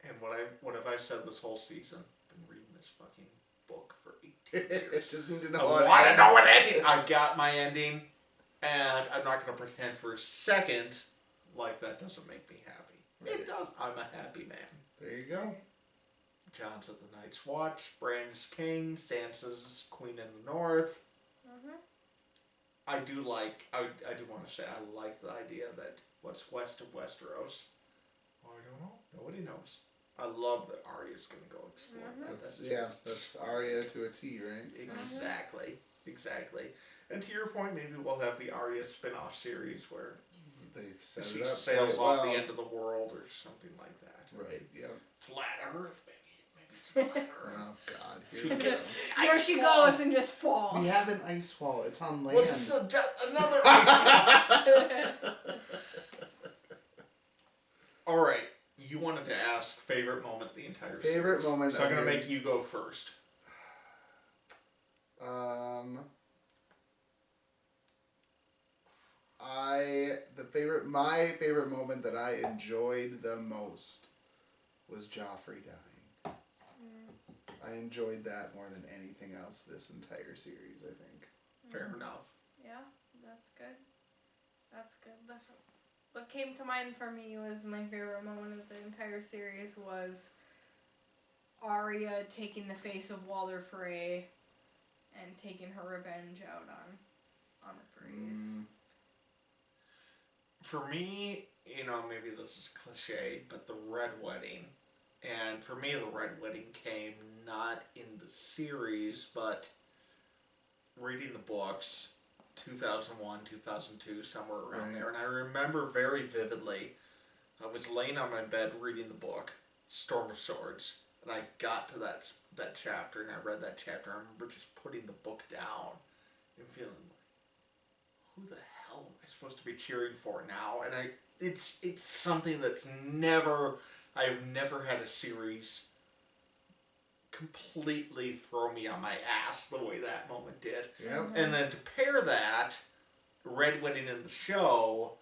And what have I said this whole season? I've been reading this fucking book for 18 years. Just need to I know want to know an ending. I got my ending. And I'm not going to pretend for a second like that doesn't make me happy. Right. It does. I'm a happy man. There you go. Jon's at the Night's Watch. Bran's king. Sansa's queen in the north. Mm-hmm. I do want to say I like the idea that what's west of Westeros. I don't know. Nobody knows. I love that Arya's going to go explore that. That's Arya to a T, right? Exactly. And to your point, maybe we'll have the Arya spin-off series where They've set she it up sails quite off well. the end of the world or something like that. Right, yeah. Flat Earth, maybe it's flat Earth. Oh, God. She Here we gets go. the Here ice she wall. goes and just falls. We have an ice wall. It's on land. Well, this is another ice wall. All right. You wanted to ask favorite moment the entire series. Favorite moment. So I'm going to make you go first. My favorite moment that I enjoyed the most was Joffrey dying. I enjoyed that more than anything else this entire series, I think. Fair enough. Yeah, that's good. That's good. What came to mind for me was my favorite moment of the entire series was Arya taking the face of Walder Frey and taking her revenge out on the Freys. For me, maybe this is cliche, but the Red Wedding And for me, the Red Wedding came not in the series, but reading the books, 2001, 2002, somewhere around there. And I remember very vividly, I was laying on my bed reading the book, Storm of Swords, and I got to that chapter, and I read that chapter. I remember just putting the book down and feeling like, who the hell am I supposed to be cheering for now? And it's something that's I've never had a series completely throw me on my ass the way that moment did. Yep. And then to pair that, Red Wedding in the show,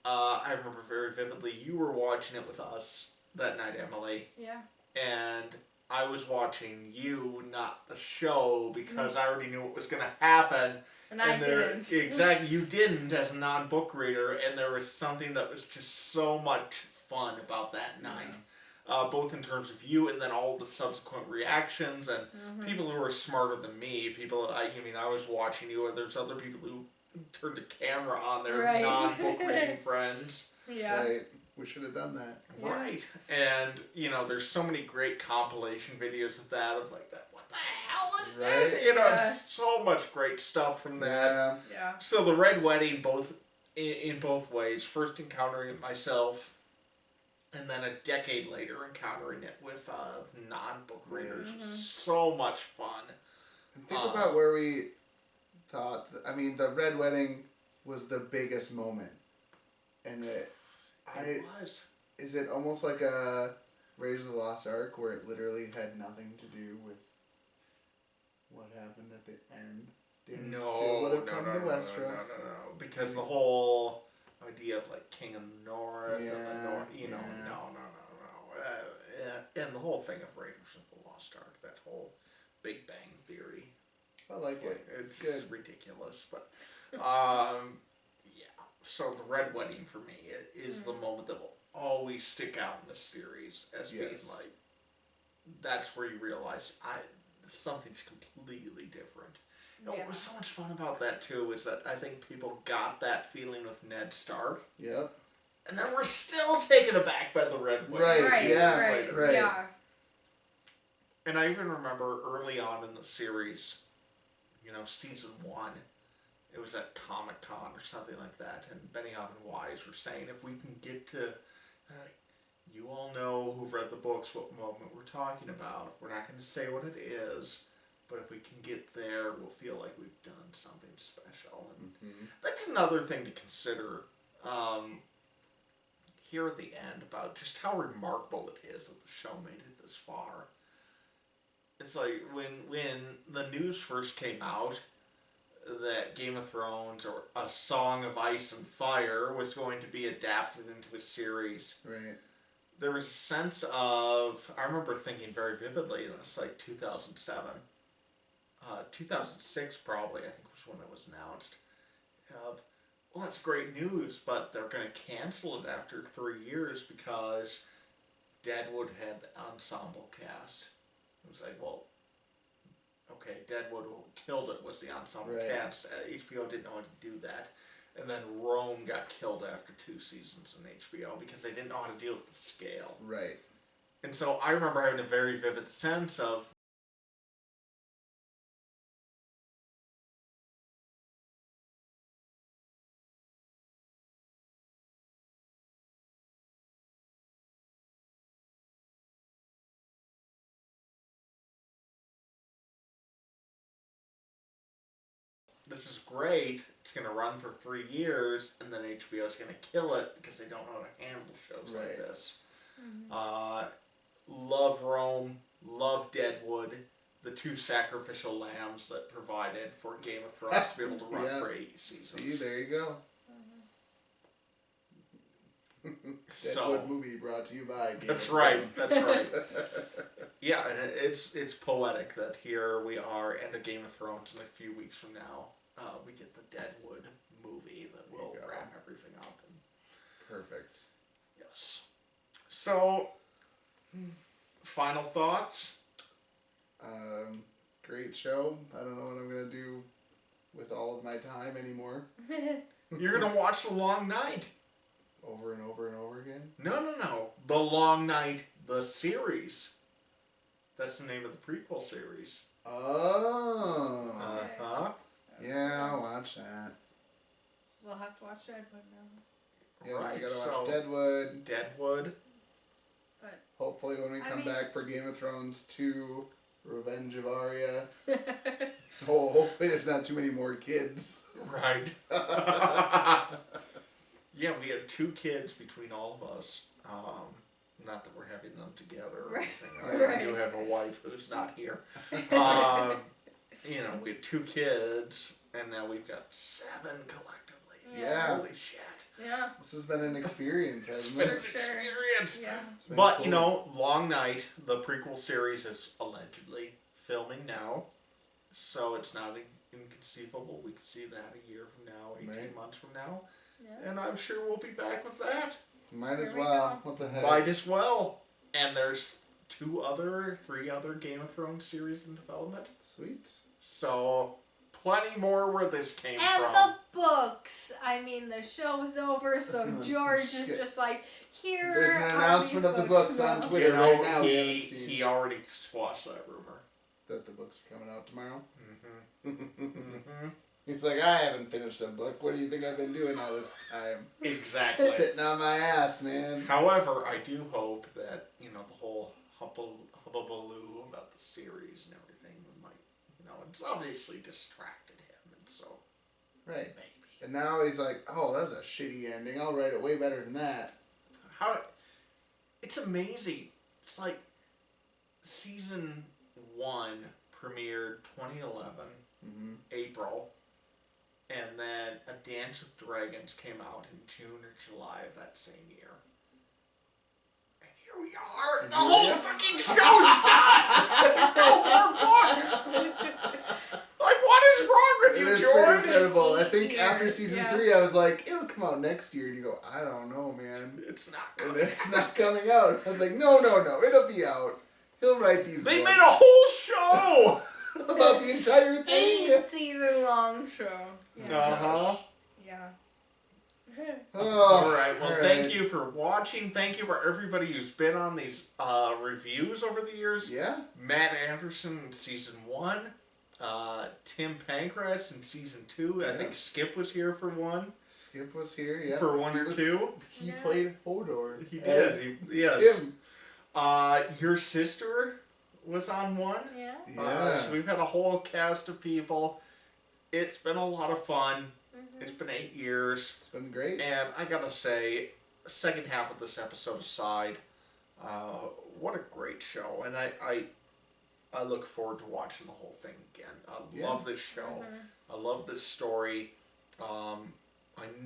I remember very vividly, you were watching it with us that night, Emily. Yeah. And I was watching you, not the show, because I already knew what was going to happen. And I didn't. Exactly, you didn't as a non-book reader, and there was something that was just so much fun about that night. Both in terms of you and then all the subsequent reactions and people who are smarter than me. I was watching you, and there's other people who turned the camera on their non-book reading friends. Yeah. Right. We should have done that. Yeah. Right. And, there's so many great compilation videos of that, of like that, what the hell is this? So much great stuff from that. Yeah. So the Red Wedding, in both ways, first encountering it myself, and then a decade later encountering it with non-book readers was so much fun. And think about where we thought, the Red Wedding was the biggest moment. And it was. Is it almost like a Raiders of the Lost Ark where it literally had nothing to do with what happened at the end? Still would have come to Westeros. No. Because the whole idea of like King of the North and the North, no. And the whole thing of Raiders of the Lost Ark, that whole Big Bang Theory. I like it. It's good. Just ridiculous, but So the Red Wedding for me is the moment that will always stick out in the series as being like, that's where you realize something's completely different. What was so much fun about that too is that I think people got that feeling with Ned Stark. Yep. And then we're still taken aback by the Red Wedding. Right. Yeah. And I even remember early on in the series, season 1, it was at Comic-Con or something like that, and Benioff and Wise were saying, if we can get to, you all know who've read the books what moment we're talking about. We're not going to say what it is, but if we can get there, we'll feel like we've done something special. And that's another thing to consider here at the end about just how remarkable it is that the show made it this far. It's like when the news first came out that Game of Thrones or A Song of Ice and Fire was going to be adapted into a series. Right. There was a sense of, I remember thinking very vividly, and it's like 2007. 2006 probably, I think was when it was announced. Well, that's great news, but they're going to cancel it after 3 years because Deadwood had the ensemble cast. It was like, well, okay, Deadwood killed it was the ensemble cast. HBO didn't know how to do that. And then Rome got killed after 2 seasons in HBO because they didn't know how to deal with the scale. Right. And so I remember having a very vivid sense of this is great, it's going to run for 3 years, and then HBO is going to kill it because they don't know how to handle shows like this. Love Rome, love Deadwood, the 2 sacrificial lambs that provided for Game of Thrones to be able to run for 8 seasons. See, there you go. Deadwood movie brought to you by Game That's of right, Thrones. that's right. Yeah, and it's poetic that here we are, end of Game of Thrones, and a few weeks from now, we get the Deadwood movie that will wrap everything up. Perfect. Yes. So, final thoughts? Great show. I don't know what I'm going to do with all of my time anymore. You're going to watch The Long Night. Over and over and over again? No. The Long Night the series. That's the name of the prequel series. Oh. Uh-huh. Yeah, I'll watch that. We'll have to watch Deadwood now. Yeah, Right, we gotta watch so- Deadwood. Deadwood. But Hopefully when we come back for Game of Thrones 2, Revenge of Arya. Oh, hopefully there's not too many more kids. Right. Yeah, we had 2 kids between all of us. Not that we're having them together or Right. anything. Right. I do have a wife who's not here. You know, we had 2 kids, and now we've got 7 collectively. Yeah. Holy shit. yeah. This has been an experience, It's hasn't been it? an experience. Yeah. It's been But, cool. you know, Long Night, the prequel series, is allegedly filming now. So it's not inconceivable. We could see that a year from now, 18 Right. months from now. Yeah. And I'm sure we'll be back with that. Might as Here we well. go. What the heck? Might as well. And there's 3 other Game of Thrones series in development. Sweet. So, plenty more where this came And from. the books. I mean, the show's over, so George is Shit. just like, here. There's an are announcement these of the books on now. Twitter You know, right now. We haven't he seen already squashed that rumor. that the book's coming out tomorrow. Mm-hmm. Mm-hmm. He's like, I haven't finished a book. What do you think I've been doing all this time? Exactly. Sitting on my ass, man. However, I do hope that, you know, the whole hubbubaloo about the series and everything might, you know, it's obviously distracted him, and so Right. maybe. And now he's like, oh, that's a shitty ending. I'll write it way better than that. It's amazing. It's like season 1 premiered 2011, Mm-hmm. April, and then A Dance with Dragons came out in June or July of that same year. And here we are. And The here whole we are. fucking show's done. No more book. Like, what is wrong with It you, is pretty George? incredible. I think Yeah. after season Yeah. 3, I was like, it'll come out next year. And you go, I don't know, man. It's not And coming. it's not coming out. I was like, no, it'll be out. He'll write these They books made a whole show. about the entire thing. 8-season long show. Yeah. Uh-huh. Yeah. Oh, All right. Well, all thank right. you for watching. Thank you for everybody who's been on these reviews over the years. Yeah. Matt Anderson in season 1. Tim Pancratz in season 2. I Yeah. think Skip was here for 1. Skip was here, yeah. For 1 He or was- 2. He Yeah. played Hodor. He as did. Yes. Tim. Your sister was on 1. Yeah. Yeah. So we've had a whole cast of people. It's been a lot of fun. Mm-hmm. It's been 8 years. It's been great. And I gotta say, second half of this episode aside, what a great show. And I look forward to watching the whole thing again. I Yeah. love this show. Mm-hmm. I love this story. I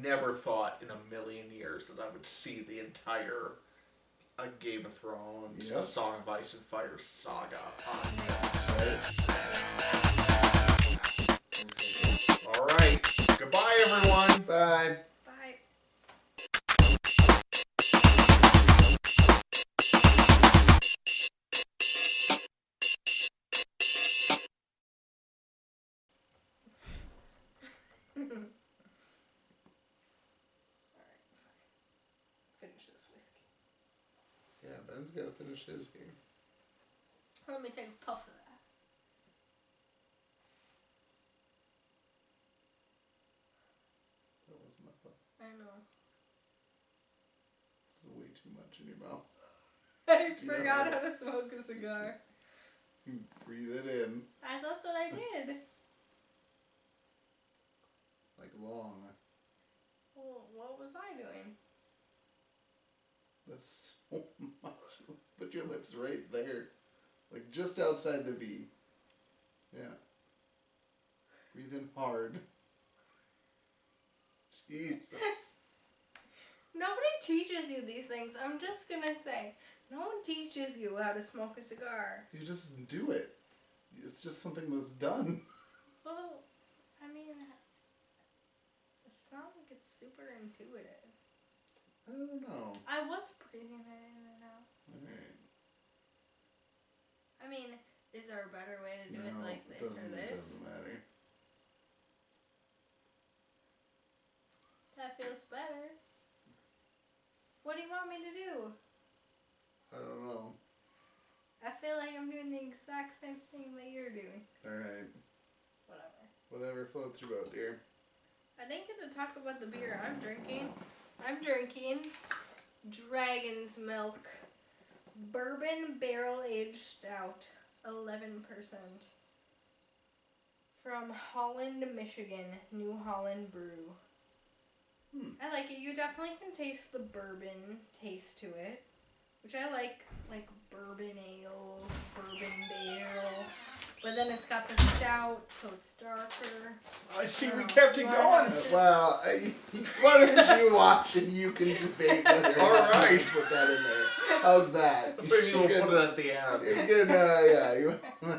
never thought in a million years that I would see the entire Game of Thrones, Yep. A Song of Ice and Fire saga on All right. Goodbye, everyone. Bye. Bye. Finish this whiskey. Yeah, Ben's got to finish his game. Let me take a puff of that. That wasn't enough. I know. There's way too much in your mouth. I forgot how to smoke a cigar. You breathe it in. That's what I did. Like long. Well, what was I doing? That's so much. Put your lips right there. Like just outside the V. Yeah. Breathe in hard. Jesus. Nobody teaches you these things. I'm just gonna say, no one teaches you how to smoke a cigar. You just do it. It's just something that's done. Well, I mean, it's not like it's super intuitive. I don't know. I was breathing it in and out. Alright. I mean, is there a better way to do it No, like it this or doesn't, it this? doesn't matter. That feels better. What do you want me to do? I don't know. the exact same thing that you're doing. Alright. Whatever. Whatever floats your boat, dear. I didn't get to talk about the beer I'm drinking. I'm drinking Dragon's Milk Bourbon Barrel Aged Stout, 11%. From Holland, Michigan, New Holland Brew. I like it. You definitely can taste the bourbon taste to it, which I like bourbon ales, bourbon barrel. But then it's got the stout, so it's darker. I see we kept it going. Well, why don't you watch and you can debate whether All right. you put that in there. How's that? Maybe we'll put it at the end. You can, yeah.